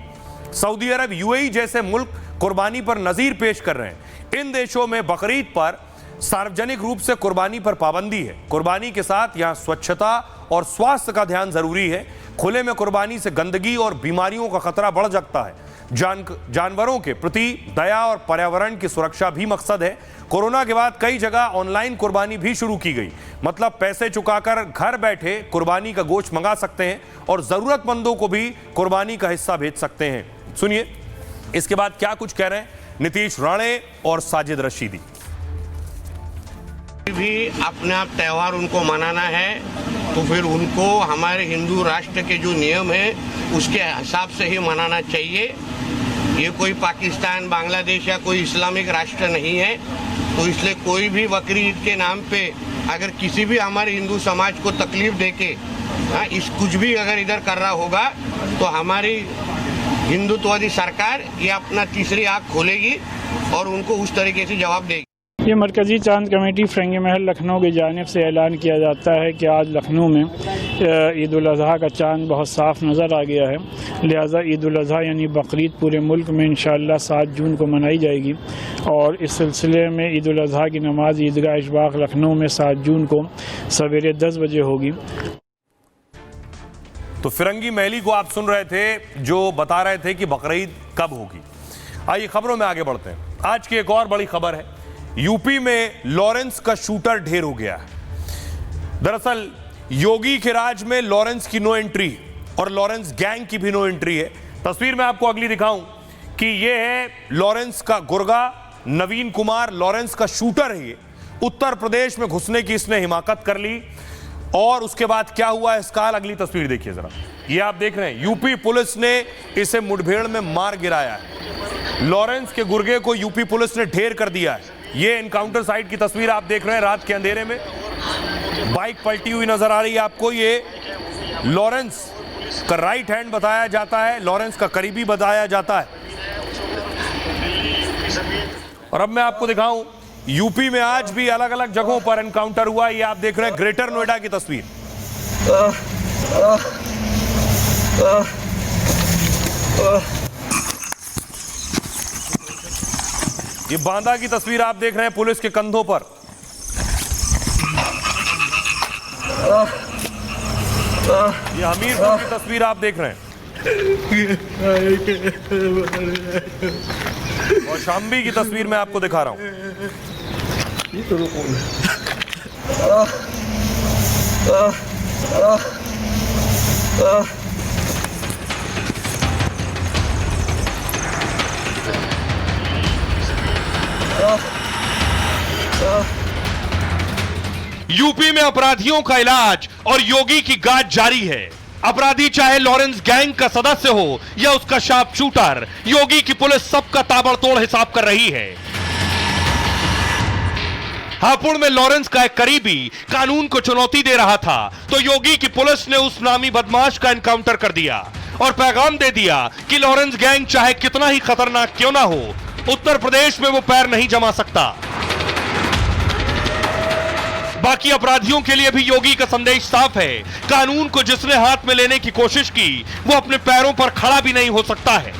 सऊदी अरब, यूएई जैसे मुल्क कुर्बानी पर नजीर पेश कर रहे हैं। इन देशों में बकरीद पर सार्वजनिक रूप से कुर्बानी पर पाबंदी है। कुर्बानी के साथ यहां स्वच्छता और स्वास्थ्य का ध्यान जरूरी है। खुले में कुर्बानी से गंदगी और बीमारियों का खतरा बढ़ सकता है। जानवरों के प्रति दया और पर्यावरण की सुरक्षा भी मकसद है। कोरोना के बाद कई जगह ऑनलाइन कुर्बानी भी शुरू की गई। मतलब पैसे चुकाकर घर बैठे कुर्बानी का गोश्त मंगा सकते हैं और जरूरतमंदों को भी कुर्बानी का हिस्सा भेज सकते हैं। सुनिए इसके बाद क्या कुछ कह रहे हैं नीतीश राणे और साजिद रशीदी। भी अपना त्यौहार उनको मनाना है तो फिर उनको हमारे हिंदू राष्ट्र के जो नियम है उसके हिसाब से ही मनाना चाहिए। ये कोई पाकिस्तान, बांग्लादेश या कोई इस्लामिक राष्ट्र नहीं है, तो इसलिए कोई भी बकरी ईद के नाम पे अगर किसी भी हमारे हिंदू समाज को तकलीफ देके इस कुछ भी अगर इधर कर रहा होगा तो हमारी हिंदुत्ववादी सरकार ये अपना तीसरी आंख खोलेगी और उनको उस तरीके से जवाब देगी। ये मरकज़ी चांद कमेटी फिरंगी महल लखनऊ की जानिब से ऐलान किया जाता है कि आज लखनऊ में ईद उल अज़हा का चांद बहुत साफ़ नज़र आ गया है। लिहाजा ईद उल अज़हा यानी बकरीद पूरे मुल्क में इंशाअल्लाह 7 जून को मनाई जाएगी और इस सिलसिले में ईद उल अज़हा की नमाज ईदगाह इशबाक लखनऊ में 7 जून को सवेरे 10 बजे होगी। तो फिरंगी महली को आप सुन रहे थे जो बता रहे थे कि बकरीद कब होगी। आइए खबरों में आगे बढ़ते हैं। आज की एक और बड़ी खबर है, यूपी में लॉरेंस का शूटर ढेर हो गया है। दरअसल योगी के राज में लॉरेंस की नो एंट्री और लॉरेंस गैंग की भी नो एंट्री है। तस्वीर में आपको अगली दिखाऊं कि यह है लॉरेंस का गुर्गा नवीन कुमार, लॉरेंस का शूटर है ये। उत्तर प्रदेश में घुसने की इसने हिमाकत कर ली और उसके बाद क्या हुआ इसका अगली तस्वीर देखिए जरा। ये आप देख रहे हैं यूपी पुलिस ने इसे मुठभेड़ में मार गिराया है। लॉरेंस के गुर्गे को यूपी पुलिस ने ढेर कर दिया है। ये एनकाउंटर साइट की तस्वीर आप देख रहे हैं। रात के अंधेरे में बाइक पलटी हुई नजर आ रही है आपको। ये लॉरेंस का राइट हैंड बताया जाता है, लॉरेंस का करीबी बताया जाता है। और अब मैं आपको दिखाऊं यूपी में आज भी अलग अलग जगहों पर एनकाउंटर हुआ। ये आप देख रहे हैं ग्रेटर नोएडा की तस्वीर। ये बांदा की तस्वीर आप देख रहे हैं पुलिस के कंधों पर। ये हमीरपुर की तस्वीर आप देख रहे हैं और शाम्बी की तस्वीर मैं आपको दिखा रहा हूं। यूपी में अपराधियों का इलाज और योगी की गाज जारी है। अपराधी चाहे लॉरेंस गैंग का सदस्य हो या उसका शार्प शूटर, योगी की पुलिस सबका ताबड़तोड़ हिसाब कर रही है। हापुड़ में लॉरेंस का एक करीबी कानून को चुनौती दे रहा था तो योगी की पुलिस ने उस नामी बदमाश का एनकाउंटर कर दिया और पैगाम दे दिया कि लॉरेंस गैंग चाहे कितना ही खतरनाक क्यों ना हो, उत्तर प्रदेश में वो पैर नहीं जमा सकता। बाकी अपराधियों के लिए भी योगी का संदेश साफ है, कानून को जिसने हाथ में लेने की कोशिश की वो अपने पैरों पर खड़ा भी नहीं हो सकता है।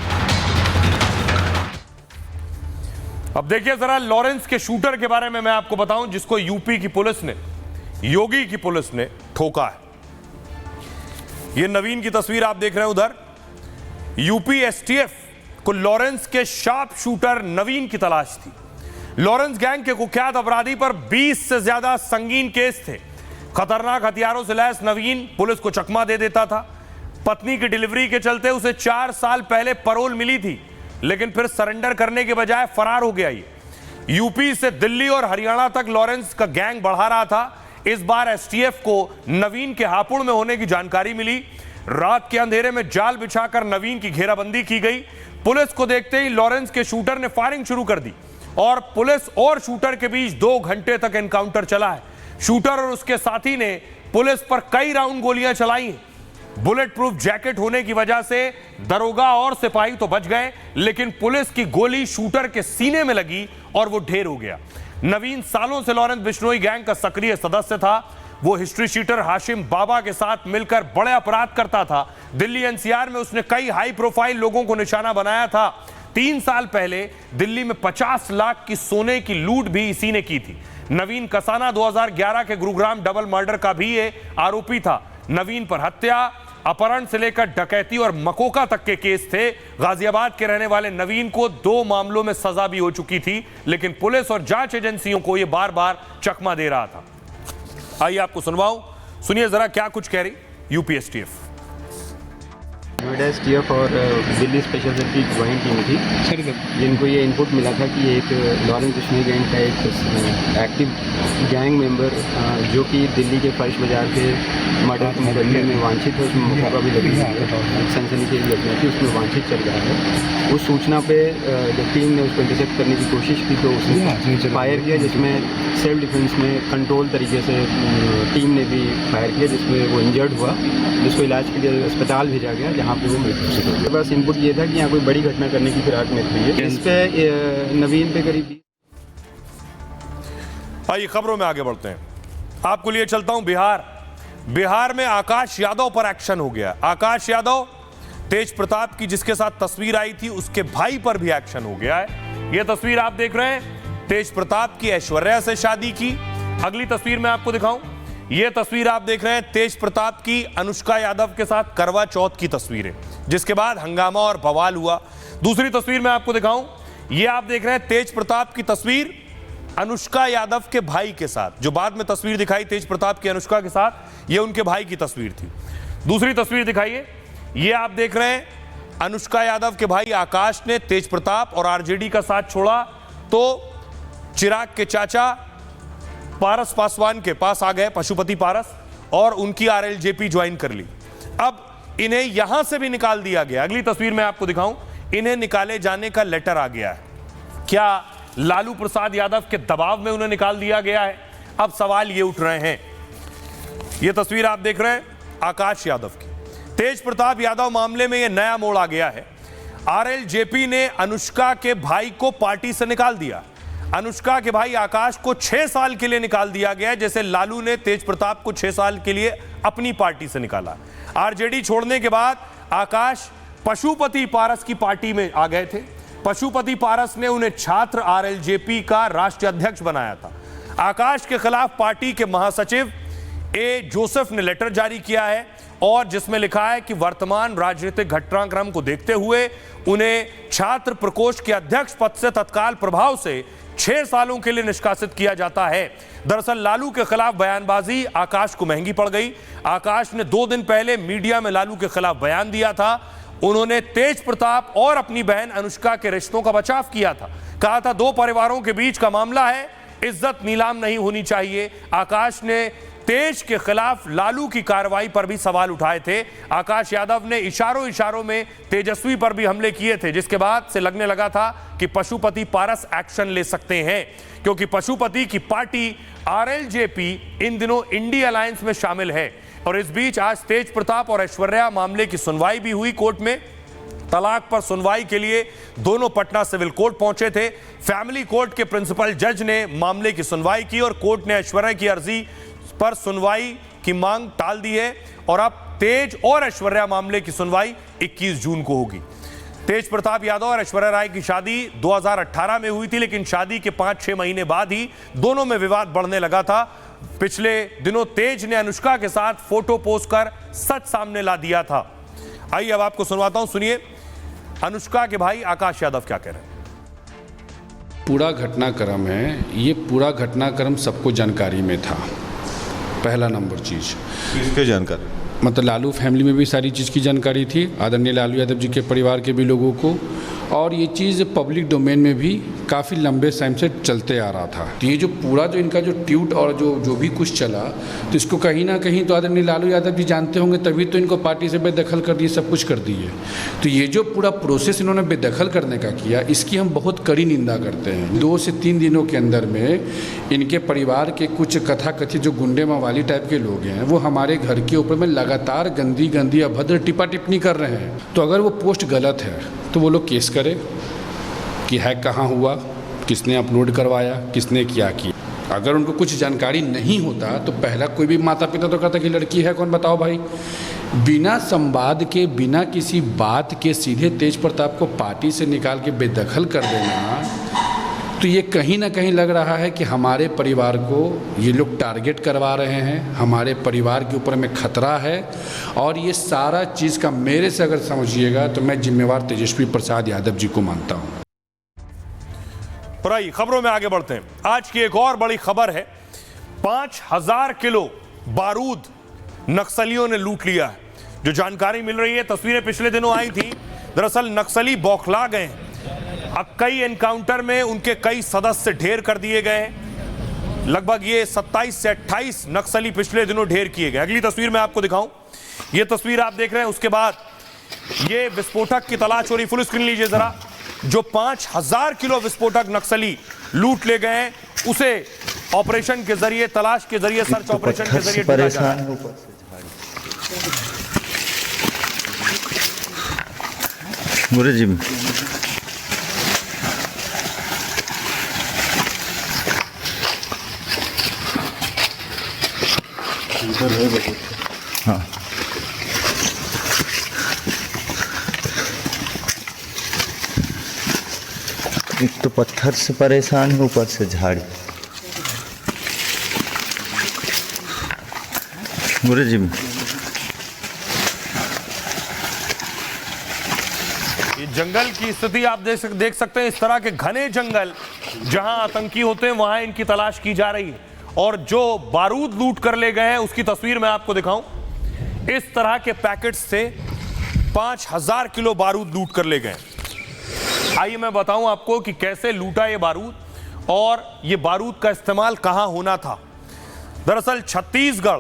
अब देखिए जरा लॉरेंस के शूटर के बारे में मैं आपको बताऊं जिसको यूपी की पुलिस ने, योगी की पुलिस ने ठोका है। ये नवीन की तस्वीर आप देख रहे हैं उधर। यूपी एसटीएफ को लॉरेंस के शार्प शूटर नवीन की तलाश थी। लॉरेंस गैंग के कुख्यात अपराधी पर 20 से ज्यादा संगीन केस थे। खतरनाक हथियारों से लैस नवीन पुलिस को चकमा दे देता था। पत्नी की डिलीवरी के चलते उसे 4 साल पहले पैरोल मिली थी, लेकिन फिर सरेंडर करने के बजाय फरार हो गया। ये यूपी से दिल्ली और हरियाणा तक लॉरेंस का गैंग बढ़ा रहा था। इस बार एसटीएफ को नवीन के हापुड़ में होने की जानकारी मिली। रात के अंधेरे में जाल बिछाकर नवीन की घेराबंदी की गई। पुलिस को देखते ही लॉरेंस के शूटर ने फायरिंग शुरू कर दी और पुलिस और शूटर के बीच 2 घंटे तक एनकाउंटर चला है। शूटर और उसके साथी ने पुलिस पर कई राउंड गोलियां चलाई हैं। बुलेट प्रूफ जैकेट होने की वजह से दरोगा और सिपाही तो बच गए, लेकिन पुलिस की गोली शूटर के सीने में लगी और वो ढेर हो गया। नवीन सालों से लॉरेंस बिश्नोई गैंग का सक्रिय सदस्य था। वो हिस्ट्री शीटर हाशिम बाबा के साथ मिलकर बड़े अपराध करता था। दिल्ली एनसीआर में उसने कई हाई प्रोफाइल लोगों को निशाना बनाया था। 3 साल पहले दिल्ली में 50 लाख की सोने की लूट भी इसी ने की थी। नवीन कसाना 2011 के गुरुग्राम डबल मर्डर का भी ये आरोपी था। नवीन पर हत्या, अपहरण से लेकर डकैती और मकोका तक के केस थे। गाजियाबाद के रहने वाले नवीन को 2 मामलों में सजा भी हो चुकी थी, लेकिन पुलिस और जांच एजेंसियों को यह बार-बार चकमा दे रहा था। आइए आपको सुनवाऊं, सुनिए जरा क्या कुछ कह रही यूपी एसटीएफ। नोएडा एसटीएफ और दिल्ली स्पेशल सेल की ज्वाइंट टीम थी जिनको ये इनपुट मिला था कि एक लॉरेंस बिश्नोई गैंग का एक एक्टिव गैंग मेंबर जो कि दिल्ली के फर्श बाजार के मर्डर के मुकदमे में वांछित है, उसमें मौका भी लगी सनसनी के लिए घटना थी, उसमें वांछित चल रहा है। उस सूचना पे जब टीम ने उसको इंटरसेप्ट करने की कोशिश की तो उसने फायर किया, जिसमें सेल्फ डिफेंस में कंट्रोल तरीके से टीम ने भी फायर किया, जिसमें वो इंजर्ड हुआ, जिसको इलाज के लिए अस्पताल भेजा गया जहाँ पे वो मृत्यु हुई। बस इनपुट ये था कि यहाँ कोई बड़ी घटना करने की फिराक में थी। इस पे नवीन पे करीब। आइए खबरों में आगे बढ़ते हैं। आपको लिए चलता हूं बिहार में आकाश यादव पर एक्शन हो गया। आकाश यादव, तेज प्रताप की जिसके साथ तस्वीर आई थी उसके भाई पर भी एक्शन हो गया है। यह तस्वीर आप देख रहे हैं, तेज प्रताप की ऐश्वर्या से शादी की। अगली तस्वीर मैं आपको दिखाऊं, यह तस्वीर आप देख रहे हैं तेज प्रताप की अनुष्का यादव के साथ करवा चौथ की तस्वीरें, जिसके बाद हंगामा और बवाल हुआ। दूसरी तस्वीर मैं आपको दिखाऊं, यह आप देख रहे हैं तेज प्रताप की तस्वीर अनुष्का यादव के भाई के साथ। जो बाद में तस्वीर दिखाई तेज प्रताप की अनुष्का के साथ, यह उनके भाई की तस्वीर थी। दूसरी तस्वीर दिखाइए, यह आप देख रहे हैं अनुष्का यादव के भाई आकाश ने तेज प्रताप और आरजेडी का साथ छोड़ा तो चिराग के चाचा पारस पासवान के पास आ गए, पशुपति पारस, और उनकी आरएलजेपी ज्वाइन कर ली। अब इन्हें यहां से भी निकाल दिया गया। अगली तस्वीर में आपको दिखाऊं, इन्हें निकाले जाने का लेटर आ गया है। क्या लालू प्रसाद यादव के दबाव में उन्हें निकाल दिया गया है? अब सवाल ये उठ रहे हैं। यह तस्वीर आप देख रहे हैं आकाश यादव की। तेज प्रताप यादव मामले में यह नया मोड़ आ गया है। आरएलजेपी ने अनुष्का के भाई को पार्टी से निकाल दिया। अनुष्का के भाई आकाश को 6 साल के लिए निकाल दिया गया, जैसे लालू ने तेज प्रताप को 6 साल के लिए अपनी पार्टी से निकाला। आरजेडी छोड़ने के बाद आकाश पशुपति पारस की पार्टी में आ गए थे। पशुपति पारस ने उन्हें छात्र आरएलजेपी का राष्ट्रीय अध्यक्ष बनाया था। आकाश के खिलाफ पार्टी के महासचिव ए जोसेफ ने लेटर जारी किया है और जिसमें लिखा है कि वर्तमान राजनीतिक घटनाक्रम को देखते हुए उन्हें छात्र प्रकोष्ठ के अध्यक्ष पद से तत्काल प्रभाव से 6 सालों के लिए निष्कासित किया जाता है। दरअसल लालू के खिलाफ बयानबाजी आकाश को महंगी पड़ गई। आकाश ने 2 दिन पहले मीडिया में लालू के खिलाफ बयान दिया था। उन्होंने तेज प्रताप और अपनी बहन अनुष्का के रिश्तों का बचाव किया था। कहा था 2 परिवारों के बीच का मामला है, इज्जत नीलाम नहीं होनी चाहिए। आकाश ने तेज के खिलाफ लालू की कार्रवाई पर भी सवाल उठाए थे। आकाश यादव ने इशारों में तेजस्वी पर भी हमले किए थे, जिसके बाद से लगने लगा था कि पशुपति पारस एक्शन ले सकते हैं, क्योंकि पशुपति की पार्टी आरएलजेपी इन दिनों इंडी अलायंस में शामिल है। और इस बीच आज तेज प्रताप और ऐश्वर्या मामले की सुनवाई भी हुई कोर्ट में। तलाक पर सुनवाई के लिए दोनों पटना सिविल कोर्ट पहुंचे थे। फैमिली कोर्ट के प्रिंसिपल जज ने मामले की सुनवाई की और कोर्ट ने ऐश्वर्या की अर्जी पर सुनवाई की मांग टाल दी है और अब तेज और ऐश्वर्या मामले की सुनवाई 21 जून को होगी। तेज प्रताप यादव और ऐश्वर्या राय की शादी 2018 में हुई थी, लेकिन शादी के 5-6 महीने बाद ही दोनों में विवाद बढ़ने लगा था। पिछले दिनों तेज ने अनुष्का के साथ फोटो पोस्ट कर सच सामने ला दिया था। आइए अब आपको सुनवाता हूं, सुनिए अनुष्का के भाई आकाश यादव क्या कह रहे हैं। पूरा घटनाक्रम है, ये पूरा घटनाक्रम सबको जानकारी में था। पहला नंबर चीज़ किसके जानकारी? मतलब लालू फैमिली में भी सारी चीज़ की जानकारी थी, आदरणीय लालू यादव जी के परिवार के भी लोगों को, और ये चीज़ पब्लिक डोमेन में भी काफ़ी लंबे टाइम से चलते आ रहा था। तो ये जो पूरा जो इनका जो ट्वीट और जो भी कुछ चला, तो इसको कहीं ना कहीं तो आदरणीय लालू यादव जी जानते होंगे, तभी तो इनको पार्टी से बेदखल कर दिए, सब कुछ कर दिए। तो ये जो पूरा प्रोसेस इन्होंने बेदखल करने का किया, इसकी हम बहुत कड़ी निंदा करते हैं। 2 से 3 दिनों के अंदर में इनके परिवार के कुछ कथाकथित जो गुंडे मवाली टाइप के लोग हैं, वो हमारे घर के ऊपर में लगातार गंदी अभद्र टिप्पा टिप्पणी कर रहे हैं। तो अगर वो पोस्ट गलत है तो वो लोग केस करे कि हैक कहाँ हुआ, किसने अपलोड करवाया, किसने क्या किया। अगर उनको कुछ जानकारी नहीं होता तो पहला कोई भी माता पिता तो कहता कि लड़की है कौन, बताओ भाई। बिना संवाद के, बिना किसी बात के सीधे तेज प्रताप को पार्टी से निकाल के बेदखल कर देना, तो ये कहीं ना कहीं लग रहा है कि हमारे परिवार को ये लोग टारगेट करवा रहे हैं, हमारे परिवार के ऊपर में खतरा है। और ये सारा चीज़ का मेरे से अगर समझिएगा तो मैं जिम्मेवार तेजस्वी प्रसाद यादव जी को मानता हूँ। और आइए खबरों में आगे बढ़ते हैं। आज की एक और बड़ी खबर है, 5000 किलो बारूद नक्सलियों ने लूट लिया है। जो जानकारी मिल रही है, तस्वीरें पिछले दिनों आई थी, दरअसल नक्सली बौखला गए हैं। कई एनकाउंटर में उनके कई सदस्य ढेर कर दिए गए हैं। लगभग ये 27 से 28 नक्सली पिछले दिनों ढेर किए गए। अगली तस्वीर मैं आपको दिखाऊं, ये तस्वीर आप देख रहे हैं। उसके बाद ये विस्फोटक की तलाश हो रही, फुल स्क्रीन लीजिए जरा। जो 5000 किलो विस्फोटक नक्सली लूट ले गए हैं, उसे ऑपरेशन के जरिए, तलाश के जरिए, सर्च ऑपरेशन के जरिए ढूंढा जा रहा है। हाँ, एक तो पत्थर से परेशान है, ऊपर से झाड़ी। गुरु जी ये जंगल की स्थिति आप देख सकते हैं। इस तरह के घने जंगल जहां आतंकी होते हैं, वहां इनकी तलाश की जा रही है। और जो बारूद लूट कर ले गए हैं, उसकी तस्वीर मैं आपको दिखाऊं। इस तरह के पैकेट्स से 5000 किलो बारूद लूट कर ले गए। आइए मैं बताऊं आपको कि कैसे लूटा ये बारूद और ये बारूद का इस्तेमाल कहां होना था। दरअसल छत्तीसगढ़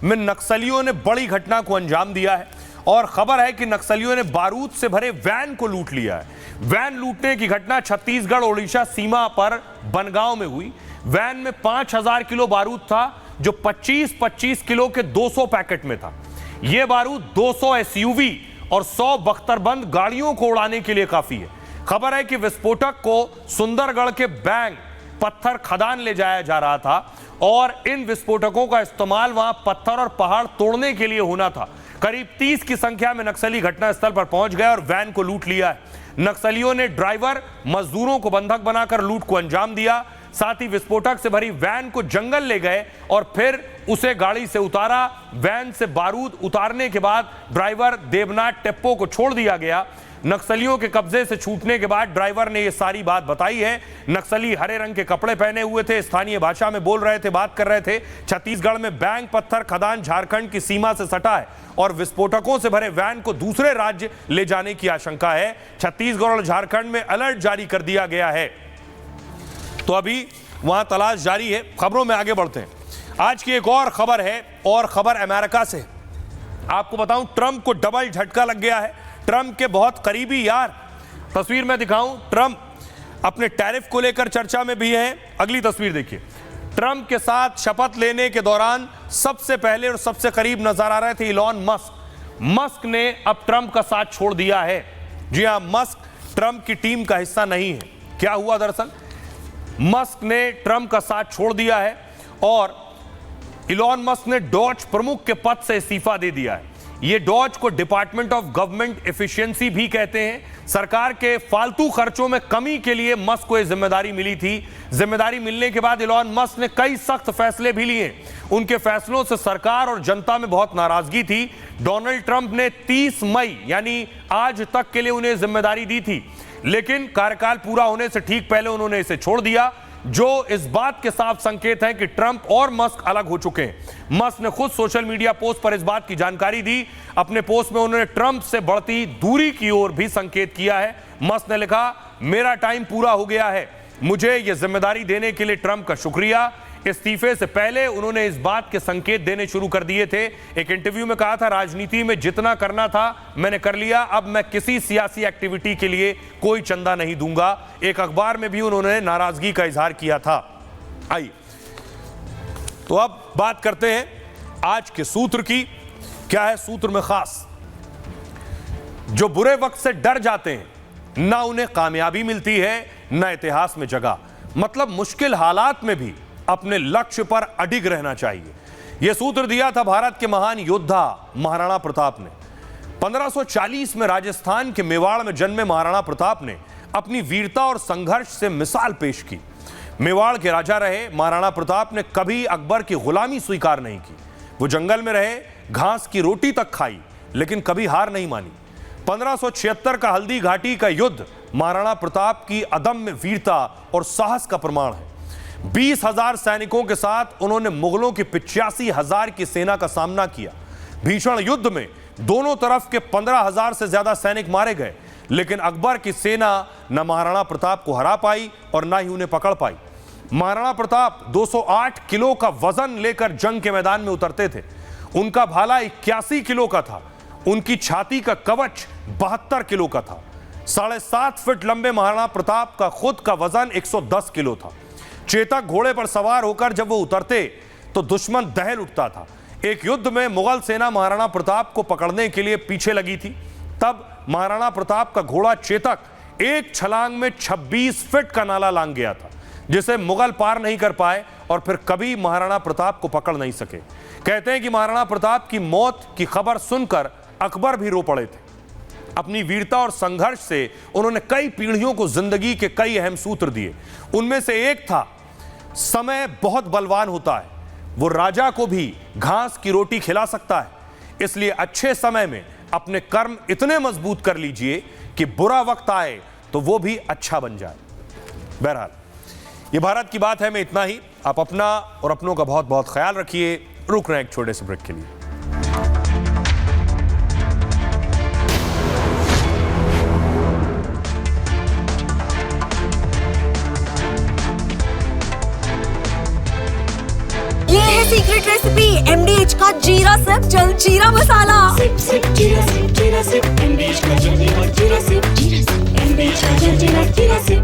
में नक्सलियों ने बड़ी घटना को अंजाम दिया है और खबर है कि नक्सलियों ने बारूद से भरे वैन को लूट लिया है। वैन लूटने की घटना छत्तीसगढ़ ओडिशा सीमा पर बनगांव में हुई। वैन में 5000 किलो बारूद था, जो 25-25 किलो के 200 पैकेट में था। यह बारूद 200 एसयूवी और 100 बख्तरबंद गाड़ियों को उड़ाने के लिए काफी है। खबर है कि विस्फोटक को सुंदरगढ़ के बैंक पत्थर खदान ले जाया जा रहा था और इन विस्फोटकों का इस्तेमाल वहां पत्थर और पहाड़ तोड़ने के लिए होना था। करीब 30 की संख्या में नक्सली घटनास्थल पर पहुंच गए और वैन को लूट लिया है। नक्सलियों ने ड्राइवर, मजदूरों को बंधक बनाकर लूट को अंजाम दिया। साथ ही विस्फोटक से भरी वैन को जंगल ले गए और फिर उसे गाड़ी से उतारा। वैन से बारूद उतारने के बाद ड्राइवर देवनाथ टेप्पो को छोड़ दिया गया। नक्सलियों के कब्जे से छूटने के बाद ड्राइवर ने यह सारी बात बताई है। नक्सली हरे रंग के कपड़े पहने हुए थे, स्थानीय भाषा में बोल रहे थे, बात कर रहे थे। छत्तीसगढ़ में बैंक पत्थर खदान झारखंड की सीमा से सटा है और विस्फोटकों से भरे वैन को दूसरे राज्य ले जाने की आशंका है। छत्तीसगढ़ और झारखंड में अलर्ट जारी कर दिया गया है, तो अभी वहां तलाश जारी है। खबरों में आगे बढ़ते हैं। आज की एक और खबर है और खबर अमेरिका से। आपको बताऊं, ट्रंप को डबल झटका लग गया है। ट्रंप के बहुत करीबी यार, तस्वीर में दिखाऊं, ट्रंप अपने टैरिफ को लेकर चर्चा में भी हैं। अगली तस्वीर देखिए। ट्रंप के साथ शपथ लेने के दौरान सबसे पहले और सबसे करीब नजर आ रहे थे इलॉन मस्क। मस्क ने अब ट्रंप का साथ छोड़ दिया है। जी हां, मस्क ट्रंप की टीम का हिस्सा नहीं है। क्या हुआ दरअसल, मस्क ने ट्रंप का साथ छोड़ दिया है और इलॉन मस्क ने डॉज प्रमुख के पद से इस्तीफा दे दिया है। ये डॉज को डिपार्टमेंट ऑफ गवर्नमेंट एफिशिएंसी भी कहते हैं। सरकार के फालतू खर्चों में कमी के लिए मस्क को यह जिम्मेदारी मिली थी। जिम्मेदारी मिलने के बाद इलॉन मस्क ने कई सख्त फैसले भी लिए। उनके फैसलों से सरकार और जनता में बहुत नाराजगी थी। डोनाल्ड ट्रंप ने 30 मई यानी आज तक के लिए उन्हें जिम्मेदारी दी थी, लेकिन कार्यकाल पूरा होने से ठीक पहले उन्होंने इसे छोड़ दिया, जो इस बात के साफ संकेत है कि ट्रंप और मस्क अलग हो चुके हैं। मस्क ने खुद सोशल मीडिया पोस्ट पर इस बात की जानकारी दी। अपने पोस्ट में उन्होंने ट्रंप से बढ़ती दूरी की ओर भी संकेत किया है। मस्क ने लिखा, मेरा टाइम पूरा हो गया है, मुझे यह जिम्मेदारी देने के लिए ट्रंप का शुक्रिया। इस्तीफे से पहले उन्होंने इस बात के संकेत देने शुरू कर दिए थे। एक इंटरव्यू में कहा था, राजनीति में जितना करना था मैंने कर लिया, अब मैं किसी सियासी एक्टिविटी के लिए कोई चंदा नहीं दूंगा। एक अखबार में भी उन्होंने नाराजगी का इजहार किया था। आइए तो अब बात करते हैं आज के सूत्र की। क्या है सूत्र में खास? जो बुरे वक्त से डर जाते हैं, ना उन्हें कामयाबी मिलती है, ना इतिहास में जगह। मतलब मुश्किल हालात में भी अपने लक्ष्य पर अडिग रहना चाहिए। यह सूत्र दिया था भारत के महान योद्धा महाराणा प्रताप ने। 1540 में राजस्थान के मेवाड़ में जन्मे महाराणा प्रताप ने अपनी वीरता और संघर्ष से मिसाल पेश की। मेवाड़ के राजा रहे महाराणा प्रताप ने कभी अकबर की गुलामी स्वीकार नहीं की। वो जंगल में रहे, घास की रोटी तक खाई, लेकिन कभी हार नहीं मानी। 1576 का हल्दी घाटी का युद्ध महाराणा प्रताप की अदम्य वीरता और साहस का प्रमाण है। 20,000 सैनिकों के साथ उन्होंने मुगलों की 85,000 की सेना का सामना किया। भीषण युद्ध में दोनों तरफ के 15,000 से ज्यादा सैनिक मारे गए, लेकिन अकबर की सेना न महाराणा प्रताप को हरा पाई और न ही उन्हें पकड़ पाई। महाराणा प्रताप 208 किलो का वजन लेकर जंग के मैदान में उतरते थे। उनका भाला 81 किलो का था। उनकी छाती का कवच 72 किलो का था। 7.5 फीट लंबे महाराणा प्रताप का खुद का वजन 110 किलो था। चेतक घोड़े पर सवार होकर जब वो उतरते तो दुश्मन दहल उठता था। एक युद्ध में मुगल सेना महाराणा प्रताप को पकड़ने के लिए पीछे लगी थी। तब महाराणा प्रताप का घोड़ा चेतक एक छलांग में 26 फीट का नाला लांघ गया था, जिसे मुगल पार नहीं कर पाए और फिर कभी महाराणा प्रताप को पकड़ नहीं सके। कहते हैं कि महाराणा प्रताप की मौत की खबर सुनकर अकबर भी रो पड़े थे। अपनी वीरता और संघर्ष से उन्होंने कई पीढ़ियों को जिंदगी के कई अहम सूत्र दिए। उनमें से एक था, समय बहुत बलवान होता है, वो राजा को भी घास की रोटी खिला सकता है। इसलिए अच्छे समय में अपने कर्म इतने मजबूत कर लीजिए कि बुरा वक्त आए तो वो भी अच्छा बन जाए। बहरहाल ये भारत की बात है में इतना ही। आप अपना और अपनों का बहुत बहुत ख्याल रखिए। रुक रहे हैं एक छोटे से ब्रेक के लिए। ये है सीक्रेट रेसिपी MDH का जीरा सिप जल जीरा मसाला। सिप सिप जीरा सिप MDH का जल जीरा सिप MDH का जल जीरा सिप।